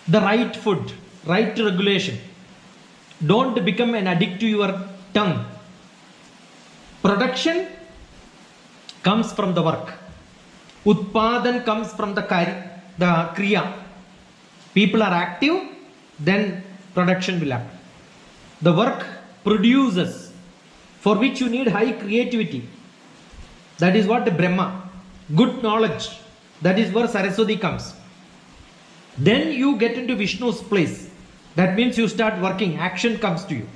the right food, right regulation. Don't become an addict to your tongue. Production comes from the work. Utpadan comes from the kriya. People are active, then production will happen. The work produces, for which you need high creativity. That is what the Brahma, good knowledge. That is where Saraswati comes. Then you get into Vishnu's place. That means you start working, action comes to you.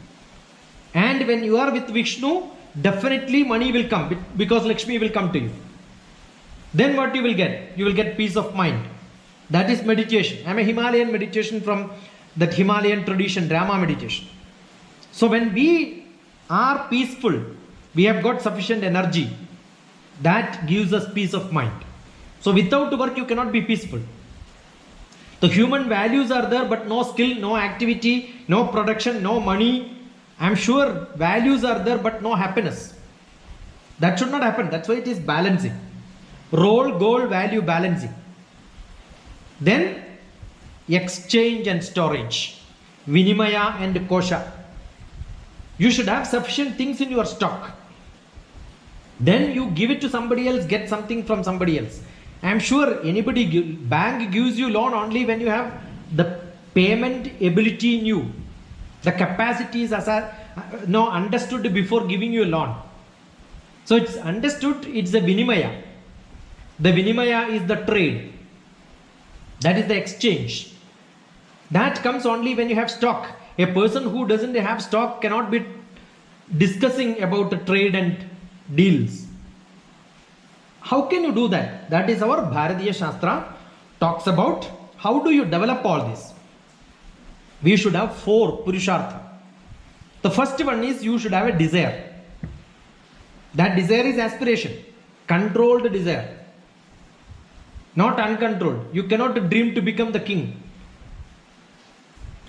And when you are with Vishnu, definitely money will come because Lakshmi will come to you. Then what you will get? You will get peace of mind. That is meditation. I am a Himalayan meditation from that Himalayan tradition, Rama meditation. So when we are peaceful, we have got sufficient energy. That gives us peace of mind. So without work you cannot be peaceful. The human values are there, but no skill, no activity, no production, no money. I am sure values are there, but no happiness. That should not happen. That's why it is balancing. Role, goal, value, balancing. Then exchange and storage. Vinimaya and kosha. You should have sufficient things in your stock. Then you give it to somebody else, get something from somebody else. I am sure bank gives you loan only when you have the payment ability in you. The capacities are understood before giving you a loan. So it's understood, it's a vinimaya. The vinimaya is the trade. That is the exchange. That comes only when you have stock. A person who doesn't have stock cannot be discussing about the trade and deals. How can you do that? That is our Bharatiya Shastra talks about how do you develop all this. We should have 4 Purushartha. The first one is you should have a desire. That desire is aspiration. Controlled desire. Not uncontrolled. You cannot dream to become the king.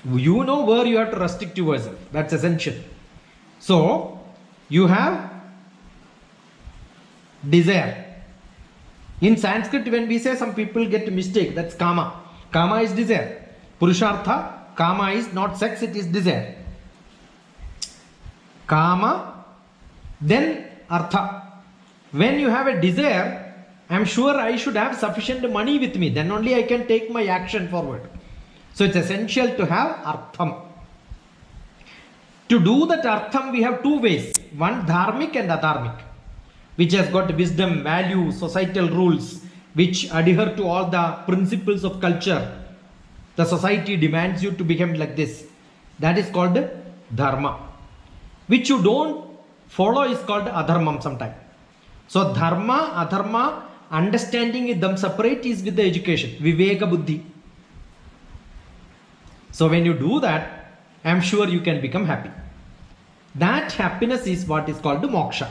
You know where you have to restrict yourself. That's essential. So, you have desire. In Sanskrit, when we say, some people get mistake. That's kama. Kama is desire. Purushartha, kama is not sex, it is desire. Kama, then artha. When you have a desire, I'm sure I should have sufficient money with me. Then only I can take my action forward. So it's essential to have artham. To do that artham, we have two ways. One dharmic and adharmic, which has got wisdom, value, societal rules, which adhere to all the principles of culture. The society demands you to become like this. That is called dharma. Which you don't follow is called adharmam sometimes. So dharma, adharma, understanding them separate is with the education. Viveka buddhi. So when you do that, I am sure you can become happy. That happiness is what is called moksha.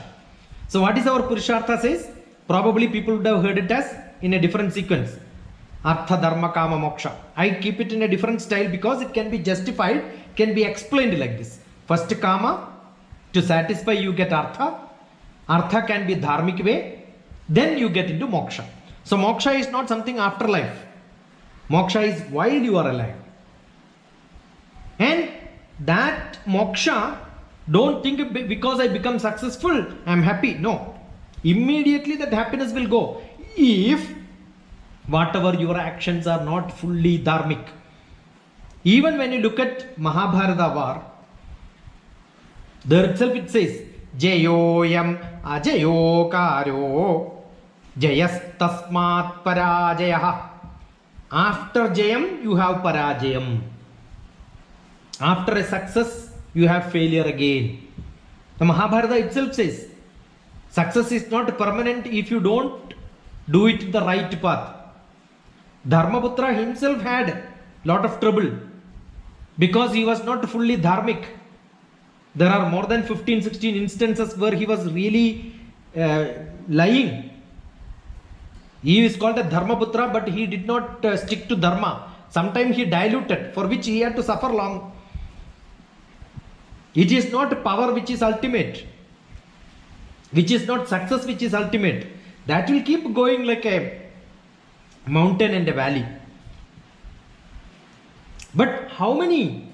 So what is our Purushartha says? Probably people would have heard it as in a different sequence. Artha, Dharma, Kama, Moksha. I keep it in a different style because it can be justified, can be explained like this. First Kama, to satisfy you get Artha. Artha can be dharmic way. Then you get into Moksha. So Moksha is not something after life. Moksha is while you are alive. And that moksha, don't think because I become successful, I am happy. No. Immediately that happiness will go. If whatever your actions are not fully dharmic. Even when you look at Mahabharata war, there itself it says, Jayoyam ajayo karo jayas tasmat parajayah. After Jayam, you have Parajayam. After a success, you have failure again. The Mahabharata itself says, success is not permanent if you don't do it in the right path. Dharmaputra himself had a lot of trouble because he was not fully dharmic. There are more than 15-16 instances where he was really lying. He is called a Dharmaputra, but he did not stick to Dharma. Sometimes he diluted, for which he had to suffer long. It is not power which is ultimate, which is not success which is ultimate. That will keep going like a mountain and a valley. But how many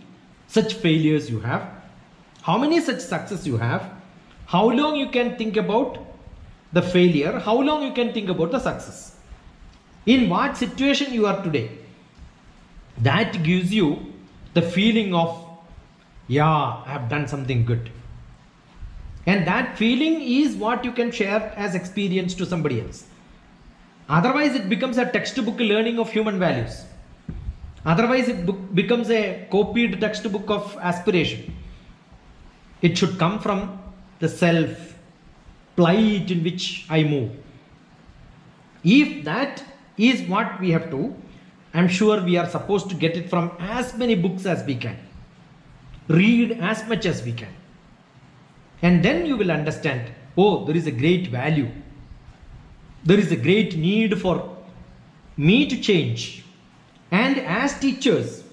such failures you have? How many such success you have? How long you can think about the failure? How long you can think about the success? In what situation you are today? That gives you the feeling of, yeah, I have done something good. And that feeling is what you can share as experience to somebody else. Otherwise, it becomes a textbook learning of human values. Otherwise, it becomes a copied textbook of aspiration. It should come from the self, plight in which I move. If that is what we have to, I'm sure we are supposed to get it from as many books as we can. Read as much as we can. And then you will understand, oh, there is a great value. There is a great need for me to change. And as teachers,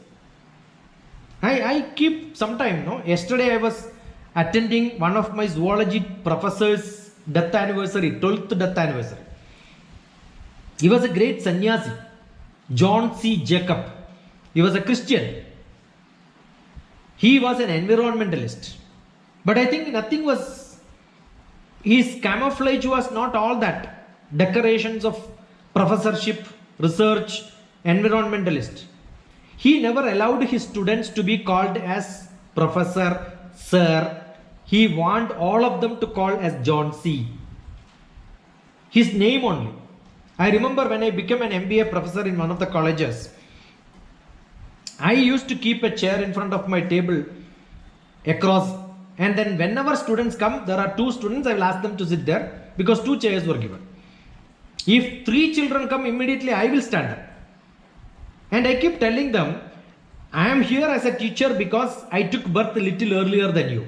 I keep sometime, yesterday I was attending one of my zoology professor's death anniversary, 12th death anniversary. He was a great sannyasi, John C. Jacob. He was a Christian. He was an environmentalist. But I think nothing was, his camouflage was not all that. Decorations of professorship, research, environmentalist. He never allowed his students to be called as professor, sir. He wanted all of them to call as John C. His name only. I remember when I became an MBA professor in one of the colleges, I used to keep a chair in front of my table across, and then whenever students come, there are 2 students, I will ask them to sit there because 2 chairs were given. If 3 children come, immediately I will stand up. And I keep telling them, I am here as a teacher because I took birth a little earlier than you.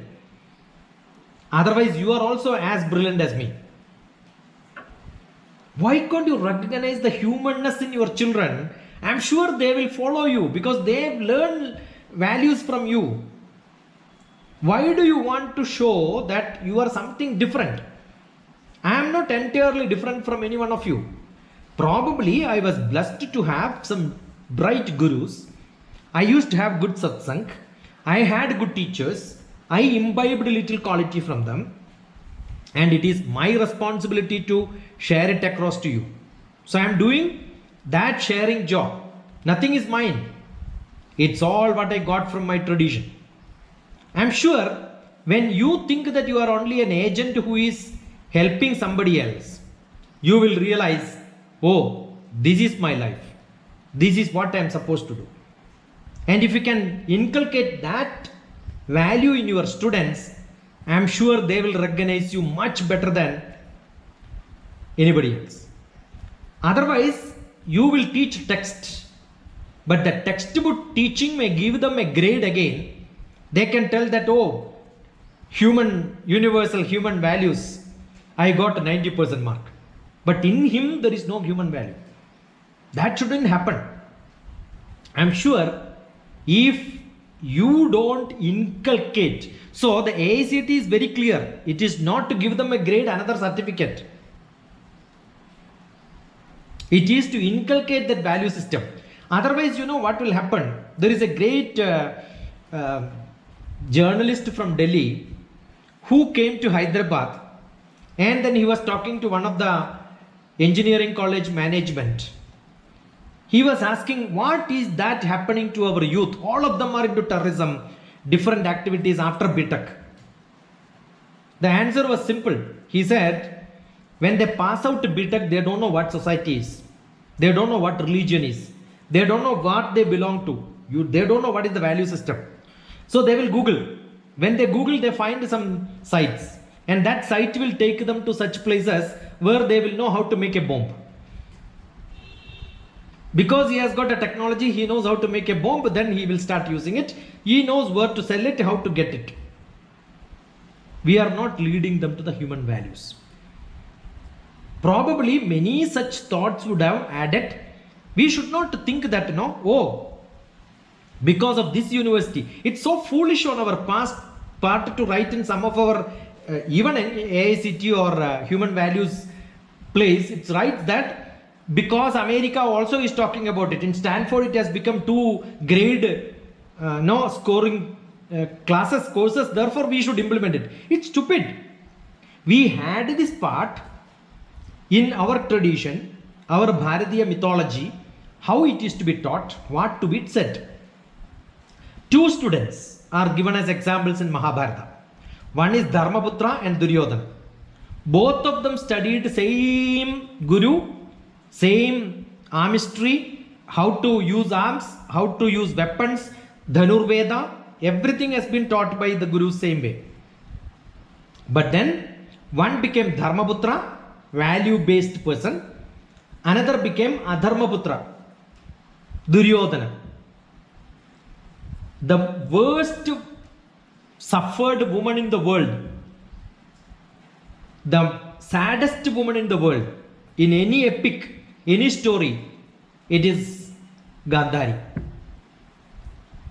Otherwise, you are also as brilliant as me. Why can't you recognize the humanness in your children? I am sure they will follow you because they have learned values from you. Why do you want to show that you are something different? I am not entirely different from any one of you. Probably I was blessed to have some bright gurus. I used to have good satsang. I had good teachers. I imbibed a little quality from them. and it is my responsibility to share it across to you. So I am doing that sharing job. Nothing is mine. It's all what I got from my tradition. I'm sure when you think that you are only an agent who is helping somebody else, you will realize, oh, this is my life. This is what I'm supposed to do. And if you can inculcate that value in your students, I'm sure they will recognize you much better than anybody else. Otherwise, you will teach text, but the textbook teaching may give them a grade again. They can tell that, oh, universal human values, I got a 90% mark. But in him, there is no human value. That shouldn't happen. I'm sure if you don't inculcate, so the AICT is very clear. It is not to give them a grade, another certificate. It is to inculcate that value system. Otherwise, you know what will happen? There is a great journalist from Delhi who came to Hyderabad, and then he was talking to one of the engineering college management. He was asking, what is that happening to our youth? All of them are into terrorism, different activities after BTech. The answer was simple. He said, when they pass out BTech, they don't know what society is. They don't know what religion is. They don't know what they belong to. They don't know what is the value system. So they will Google. When they Google, they find some sites. And that site will take them to such places where they will know how to make a bomb. Because he has got a technology, he knows how to make a bomb, then he will start using it. He knows where to sell it, how to get it. We are not leading them to the human values. Probably many such thoughts would have added. We should not think that, because of this university. It's so foolish on our part to write in some of our, even in AICT or human values place, it's right that because America also is talking about it. In Stanford, it has become 2 grade scoring courses. Therefore, we should implement it. It's stupid. We had this part in our tradition, our Bharatiya mythology, how it is to be taught, what to be said. 2 students are given as examples in Mahabharata. One is Dharmaputra and Duryodhana. Both of them studied same guru, same armistry, how to use arms, how to use weapons, Dhanurveda, everything has been taught by the guru same way. But then one became Dharmaputra, value-based person. Another became Adharmaputra, Duryodhana. The worst suffered woman in the world, the saddest woman in the world, in any epic, any story, it is Gandhari.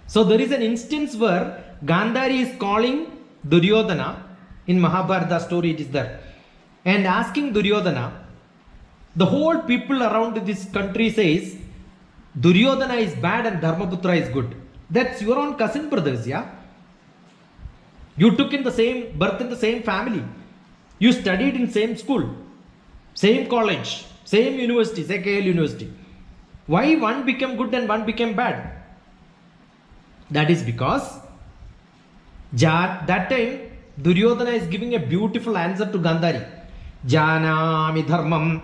So there is an instance where Gandhari is calling Duryodhana, in Mahabharata story it is there, and asking Duryodhana, the whole people around this country says Duryodhana is bad and Dharmaputra is good. That's your own cousin brothers, yeah? You took in the same birth in the same family. You studied in same school, same college, same university, say KL University. Why one became good and one became bad? That is because that time Duryodhana is giving a beautiful answer to Gandhari. Janami dharmam.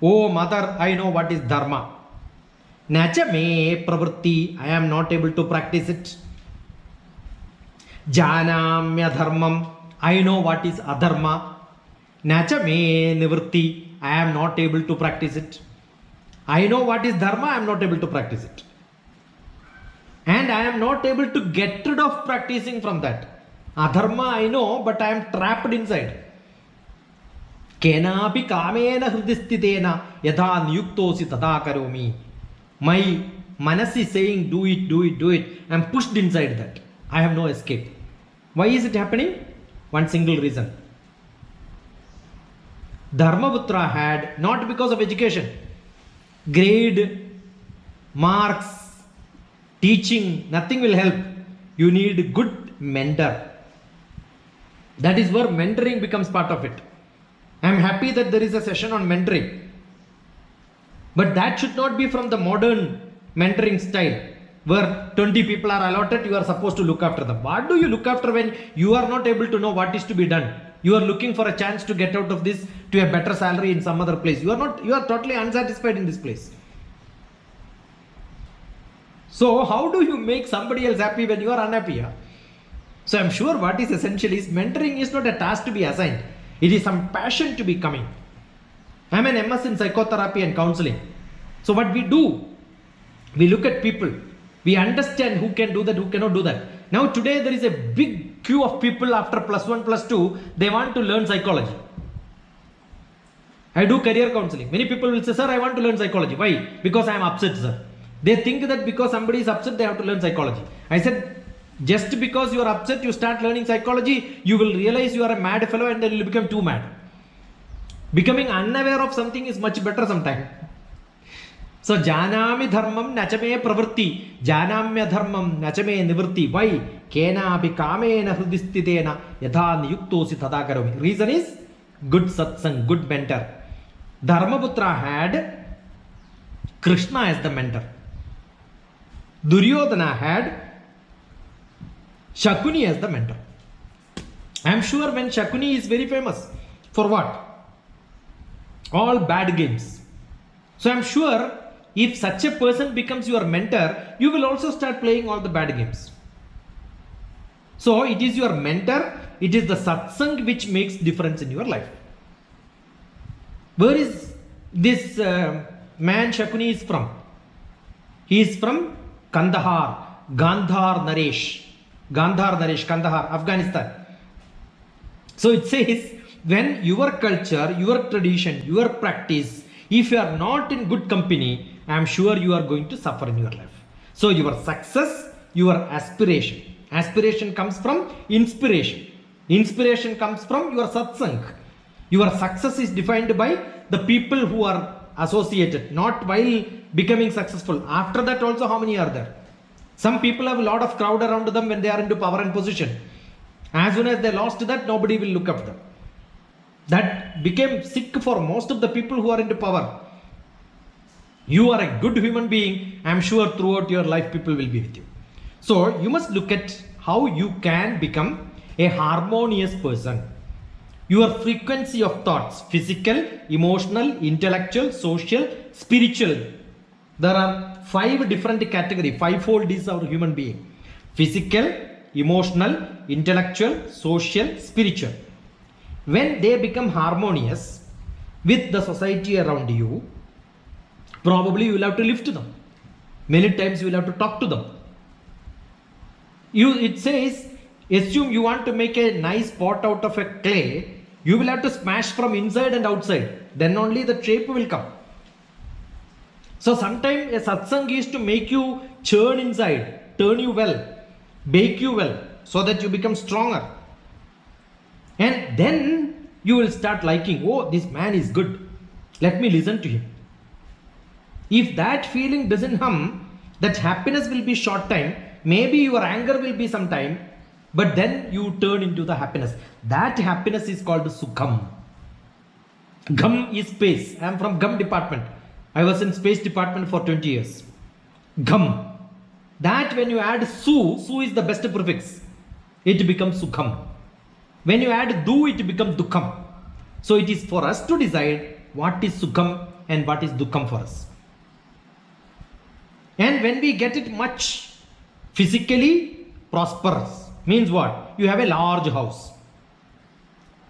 Oh mother, I know what is dharma. Nacha me pravritti, I am not able to practice it. Janamya dharmam, I know what is adharma. Nacha me nivritti, I am not able to practice it. I know what is dharma, I am not able to practice it. And I am not able to get rid of practicing from that. Adharma I know, but I am trapped inside. Kenapi kamena hridistitena yadha niyuktosi tada karomi. My manas is saying do it, do it, do it. I am pushed inside that. I have no escape. Why is it happening? One single reason. Dharmaputra had, not because of education, grade, marks, teaching, nothing will help. You need good mentor. That is where mentoring becomes part of it. I am happy that there is a session on mentoring. But that should not be from the modern mentoring style, where 20 people are allotted, you are supposed to look after them. What do you look after when you are not able to know what is to be done? You are looking for a chance to get out of this to a better salary in some other place. You are totally unsatisfied in this place. So how do you make somebody else happy when you are unhappy? Huh? So I'm sure what is essential is mentoring is not a task to be assigned. It is some passion to be coming. I'm an MS in psychotherapy and counseling. So what we do, we look at people. We understand who can do that, who cannot do that. Now today there is a big queue of people after +1, +2. They want to learn psychology. I do career counseling. Many people will say, sir, I want to learn psychology. Why? Because I am upset, sir. They think that because somebody is upset, they have to learn psychology. I said, just because you are upset, you start learning psychology, you will realize you are a mad fellow and then you will become too mad. Becoming unaware of something is much better sometimes. So, janami dharmam nachame pravritti, janamya dharmam nachame nivritti. Why? Kena bikamena hrudistitena yatha niyuktosi tada karomi. Reason is good satsang, good mentor. Dharmaputra had Krishna as the mentor. Duryodhana had Shakuni as the mentor. I am sure when Shakuni is very famous. For what? All bad games. So I am sure if such a person becomes your mentor, you will also start playing all the bad games. So it is your mentor, it is the satsang which makes difference in your life. Where is this man Shakuni is from? He is from Kandahar, Kandahar, Kandahar, Afghanistan. So it says, when your culture, your tradition, your practice, if you are not in good company, I am sure you are going to suffer in your life. So your success, your aspiration. Aspiration comes from inspiration. Inspiration comes from your satsang. Your success is defined by the people who are associated, not while becoming successful. After that also, how many are there? Some people have a lot of crowd around them when they are into power and position. As soon as they lost that, nobody will look after them. That became sick for most of the people who are into power. You are a good human being. I am sure throughout your life people will be with you. So you must look at how you can become a harmonious person. Your frequency of thoughts, physical, emotional, intellectual, social, spiritual. There are 5 different categories. 5-fold is our human being. Physical, emotional, intellectual, social, spiritual. When they become harmonious with the society around you, probably you will have to live to them. Many times you will have to talk to them. It says, assume you want to make a nice pot out of a clay, you will have to smash from inside and outside. Then only the shape will come. So sometimes a satsang is to make you churn inside, turn you well, bake you well, so that you become stronger. And then you will start liking, oh, this man is good. Let me listen to him. If that feeling doesn't come, that happiness will be short time. Maybe your anger will be some time, but then you turn into the happiness. That happiness is called Sukham. Gham is space. I am from Gham department. I was in space department for 20 years. Gham. That when you add Su is the best prefix. It becomes Sukham. When you add Du, it becomes Dukham. So it is for us to decide what is Sukham and what is Dukham for us. And when we get it much, physically prosperous, means what? You have a large house.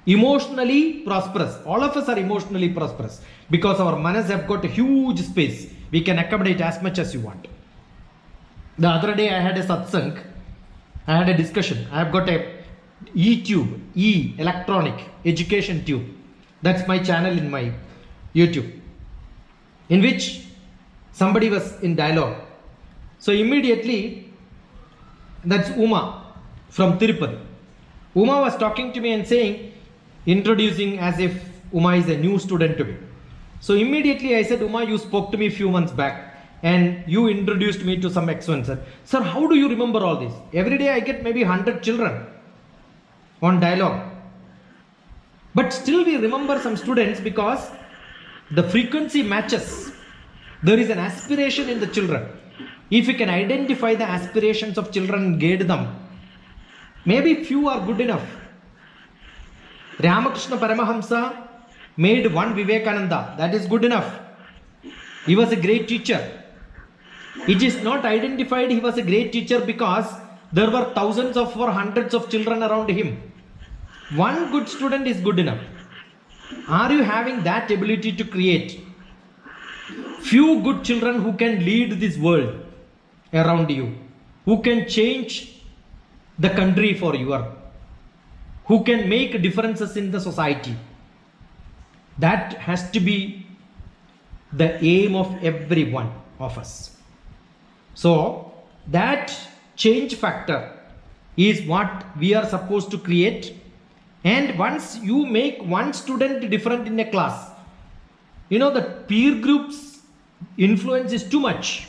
Emotionally prosperous. All of us are emotionally prosperous because our manas have got a huge space. We can accommodate as much as you want. The other day I had a satsang. I had a discussion. I have got a E-tube, electronic education tube. That's my channel in my YouTube, in which somebody was in dialogue. So immediately, that's Uma from Tirupati. Uma was talking to me and saying, introducing as if Uma is a new student to me. So immediately I said, Uma, you spoke to me a few months back and you introduced me to some X1. Sir, how do you remember all this? Every day I get maybe 100 children on dialogue. But still we remember some students because the frequency matches. There is an aspiration in the children. If you can identify the aspirations of children and guide them, maybe few are good enough. Ramakrishna Paramahamsa made one Vivekananda. That is good enough. He was a great teacher. It is not identified he was a great teacher because there were thousands of or hundreds of children around him. One good student is good enough. Are you having that ability to create few good children who can lead this world around you, who can change the country for you, who can make differences in the society? That has to be the aim of every one of us. So that change factor is what we are supposed to create. And once you make one student different in a class, you know, the peer group's influence is too much.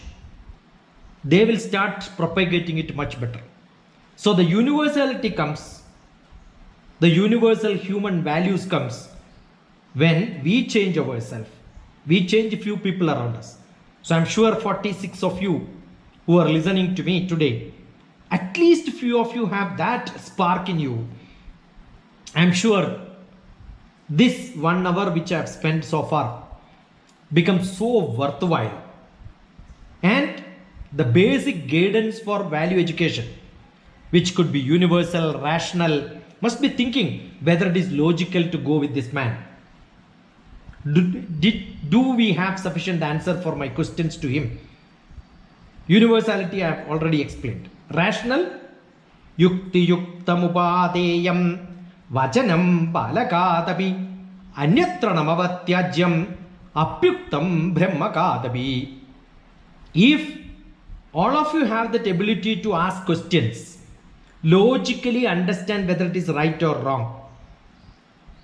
They will start propagating it much better. So the universality comes, the universal human values comes when we change ourselves. We change a few people around us. So I'm sure 46 of you who are listening to me today, at least few of you have that spark in you. I'm sure this 1 hour which I have spent so far becomes so worthwhile. And the basic guidance for value education, which could be universal, rational, must be thinking whether it is logical to go with this man. Do we have sufficient answer for my questions to him? Universality I have already explained. Rational, yukti yuktam upadeyam vajanam balakadapi anyatra namavatyajyam apyuktam brahmakadapi. If all of you have that ability to ask questions, logically understand whether it is right or wrong,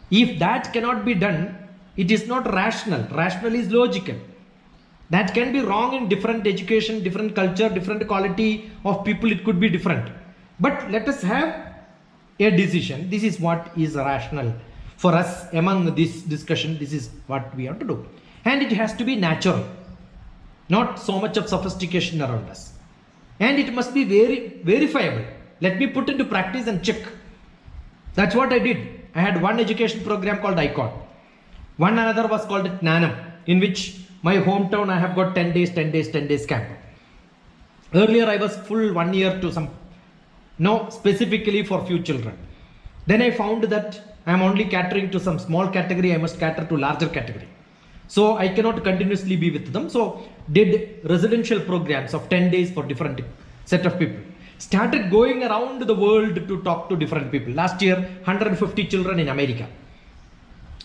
if that cannot be done, it is not rational. Rational is logical. That can be wrong in different education, different culture, different quality of people, it could be different. But let us have a decision. This is what is rational. For us, among this discussion, this is what we have to do. And it has to be natural. Not so much of sophistication around us. And it must be very verifiable. Let me put into practice and check. That's what I did. I had one education program called ICON. One another was called Nanam, in which my hometown I have got 10 days camp. Earlier I was full 1 year to some, no, specifically for few children. Then I found that I am only catering to some small category, I must cater to larger category. So I cannot continuously be with them. So did residential programs of 10 days for different set of people. Started going around the world to talk to different people. Last year, 150 children in America.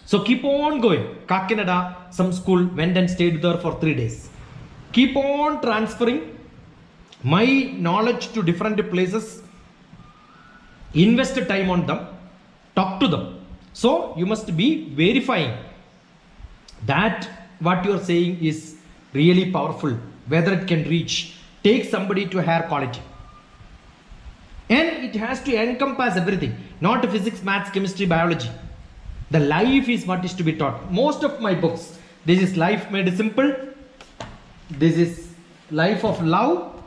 So keep on going. Kakinada, some school, went and stayed there for 3 days. Keep on transferring my knowledge to different places. Invest time on them. Talk to them. So you must be verifying that what you are saying is really powerful, whether it can reach, take somebody to higher quality. And it has to encompass everything, not physics, maths, chemistry, biology. The life is what is to be taught. Most of my books, this is Life Made Simple, this is Life of Love,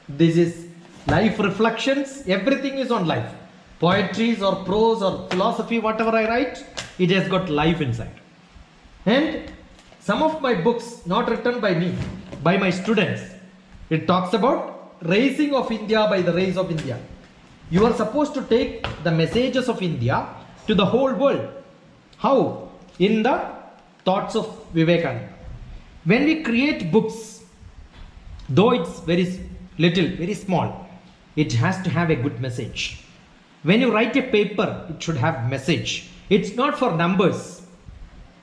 this is Life Reflections, everything is on life. Poetries or prose or philosophy, whatever I write, it has got life inside. And some of my books, not written by me, by my students, it talks about raising of India by the race of India. You are supposed to take the messages of India to the whole world. How? In the thoughts of Vivekananda. When we create books, though it's very little, very small, it has to have a good message. When you write a paper, it should have message. It's not for numbers.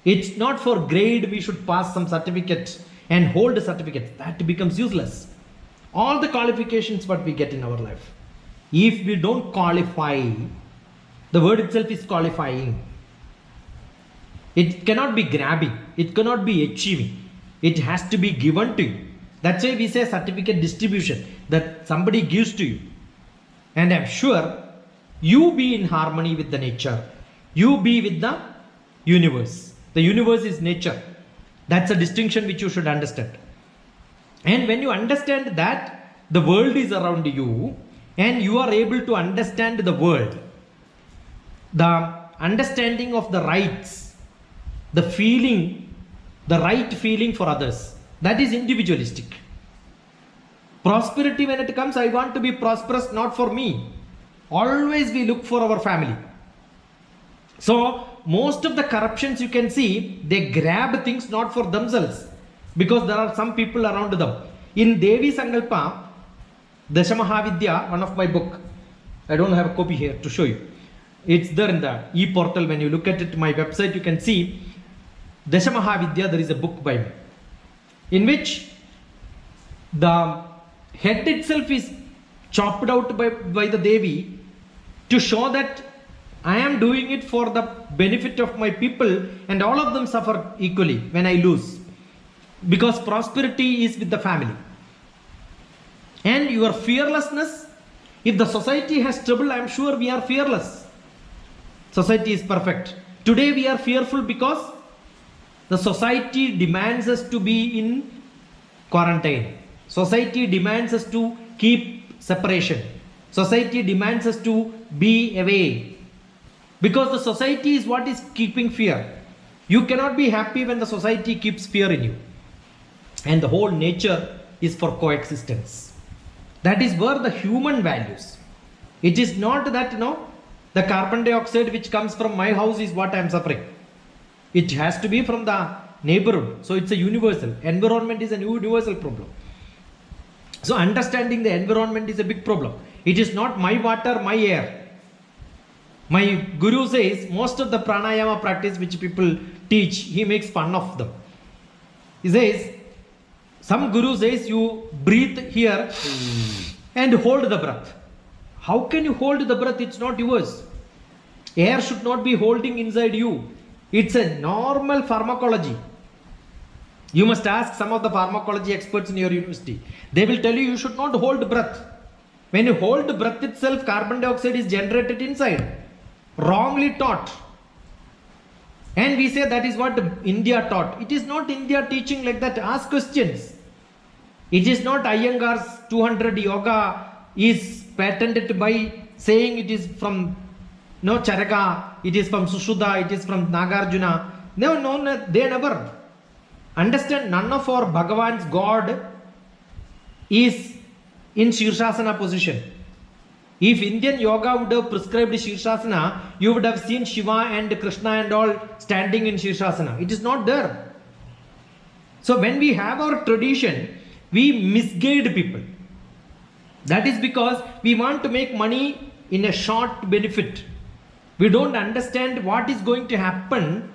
It's not for grade, we should pass some certificate and hold a certificate. That becomes useless. All the qualifications what we get in our life, if we don't qualify, the word itself is qualifying. It cannot be grabbing. It cannot be achieving. It has to be given to you. That's why we say certificate distribution, that somebody gives to you. And I'm sure you be in harmony with the nature. You be with the universe. The universe is nature. That's a distinction which you should understand. And when you understand that the world is around you and you are able to understand the world, the understanding of the rights, the feeling, the right feeling for others, that is individualistic. Prosperity, when it comes, I want to be prosperous not for me. Always we look for our family. So most of the corruptions you can see, they grab things not for themselves, because there are some people around them. In Devi Sankalpa, Dashamahavidya, one of my book, I don't have a copy here to show you. It's there in the e-portal. When you look at it, my website, you can see Dashamahavidya, there is a book by me, in which the head itself is chopped out by the Devi to show that I am doing it for the benefit of my people and all of them suffer equally when I lose. Because prosperity is with the family. And your fearlessness, if the society has trouble, I am sure we are fearless. Society is perfect. Today we are fearful because the society demands us to be in quarantine. Society demands us to keep separation. Society demands us to be away. Because the society is what is keeping fear. You cannot be happy when the society keeps fear in you. And the whole nature is for coexistence. That is where the human values. It is not that, the carbon dioxide which comes from my house is what I am suffering. It has to be from the neighborhood. So it's a universal. Environment is a universal problem. So understanding the environment is a big problem. It is not my water, my air. My guru says most of the pranayama practice which people teach, he makes fun of them. He says, some guru says you breathe here and hold the breath. How can you hold the breath? It's not yours. Air should not be holding inside you. It's a normal pharmacology. You must ask some of the pharmacology experts in your university. They will tell you should not hold breath. When you hold breath itself, carbon dioxide is generated inside. Wrongly taught. And we say that is what India taught. It is not India teaching like that. Ask questions. It is not Iyengar's 200 yoga is patented by saying it is from Charaka, it is from Sushuddha, it is from Nagarjuna. No, they never. Understand, none of our Bhagavan's God is in Shirshasana position. If Indian yoga would have prescribed Shirshasana, you would have seen Shiva and Krishna and all standing in Shirshasana. It is not there. So when we have our tradition, we misguide people. That is because we want to make money in a short benefit. We don't understand what is going to happen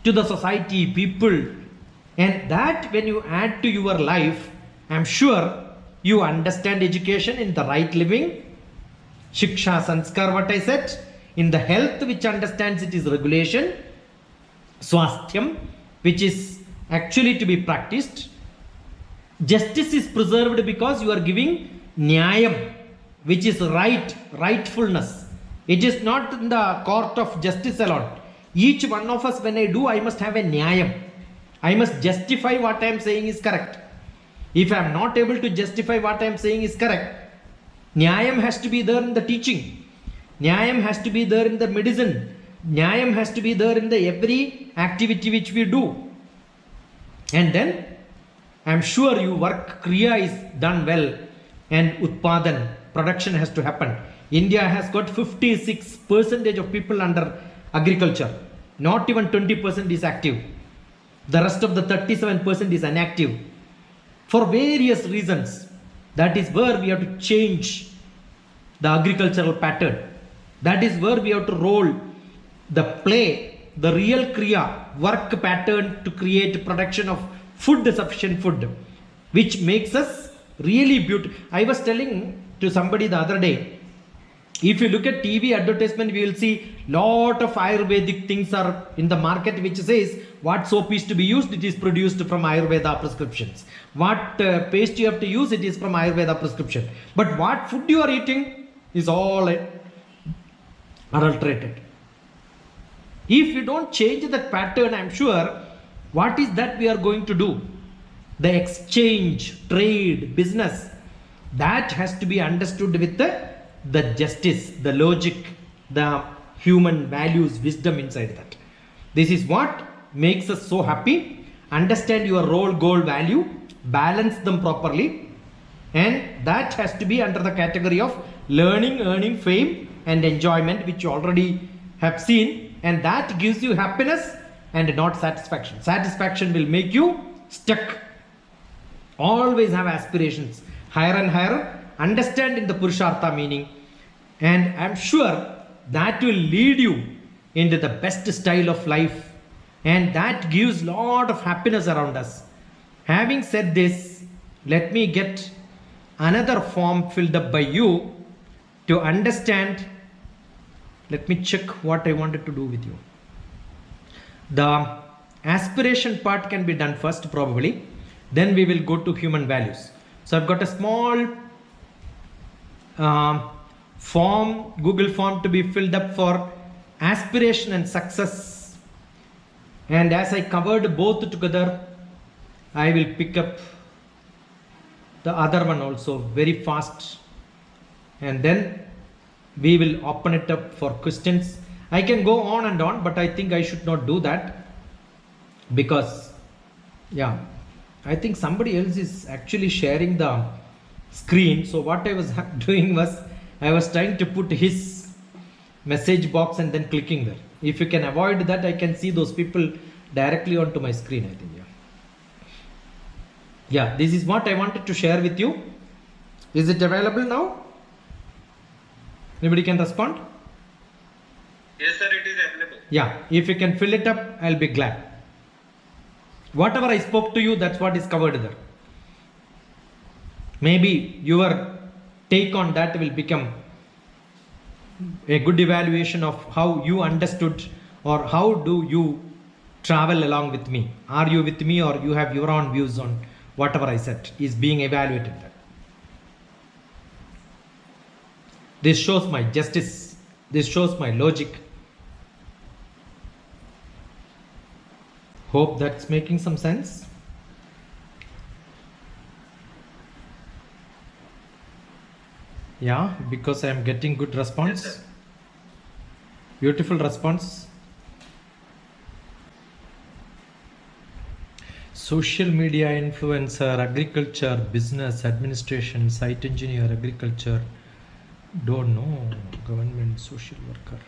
to the society, people. And that when you add to your life, I am sure you understand education in the right living. Shiksha, sanskar, what I said. In the health, which understands it is regulation. Swasthyam, which is actually to be practiced. Justice is preserved because you are giving nyayam, which is rightfulness. It is not in the court of justice alone. Each one of us, when I do, I must have a nyayam. I must justify what I am saying is correct. If I am not able to justify what I am saying is correct, nyayam has to be there in the teaching. Nyayam has to be there in the medicine. Nyayam has to be there in the every activity which we do. And then I am sure your work, Kriya is done well, and Utpadan, production has to happen. India has got 56% of people under agriculture. Not even 20% is active. The rest of the 37% is inactive. For various reasons. That is where we have to change the agricultural pattern. That is where we have to roll the play, the real Kriya, work pattern to create production of food, sufficient food, which makes us really beautiful. I was telling to somebody the other day, if you look at TV advertisement, we will see lot of Ayurvedic things are in the market which says what soap is to be used, it is produced from Ayurveda prescriptions. What paste you have to use, it is from Ayurveda prescription. But what food you are eating is all adulterated. If you don't change that pattern, I'm sure, what is that we are going to do? The exchange, trade, business, that has to be understood with the justice, the logic, the human values, wisdom inside that. This is what makes us so happy. Understand your role, goal, value, balance them properly, and that has to be under the category of learning, earning, fame and enjoyment, which you already have seen, and that gives you happiness and not satisfaction. Satisfaction will make you stuck. Always have aspirations higher and higher, understanding the Purushartha meaning, and I'm sure that will lead you into the best style of life, and that gives lot of happiness around us. Having said this, let me get another form filled up by you to understand. Let me check what I wanted to do with you. The aspiration part can be done first probably, then we will go to human values. So I've got a small form, Google form to be filled up for aspiration and success, and as I covered both together, I will pick up the other one also very fast, and then we will open it up for questions. I can go on and on, but I think I should not do that, because yeah, I think somebody else is actually sharing the screen. So what I was doing was, I was trying to put his message box and then clicking there. If you can avoid that, I can see those people directly onto my screen, I think. Yeah, this is what I wanted to share with you. Is it available now? Anybody can respond? Yes, sir, it is available. Yeah, if you can fill it up, I'll be glad. Whatever I spoke to you, that's what is covered there. Maybe your take on that will become a good evaluation of how you understood, or how do you travel along with me. Are you with me, or you have your own views on whatever I said is being evaluated there. This shows my justice. This shows my logic. Hope that's making some sense. Yeah, because I am getting good response. Yes, sir. Beautiful response. Social media influencer, agriculture, business, administration, site engineer, agriculture, don't know, government, social worker,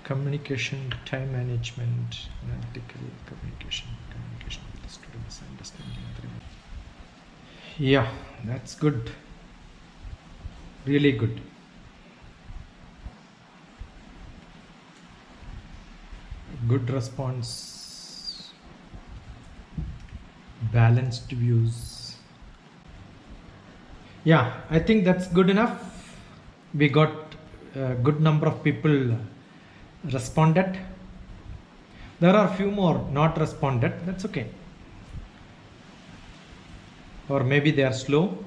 communication, time management, analytical communication with the students, understanding. Yeah, that's good. Really good. Good response. Balanced views. Yeah, I think that's good enough. We got a good number of people responded. There are a few more not responded. That's okay. Or maybe they are slow.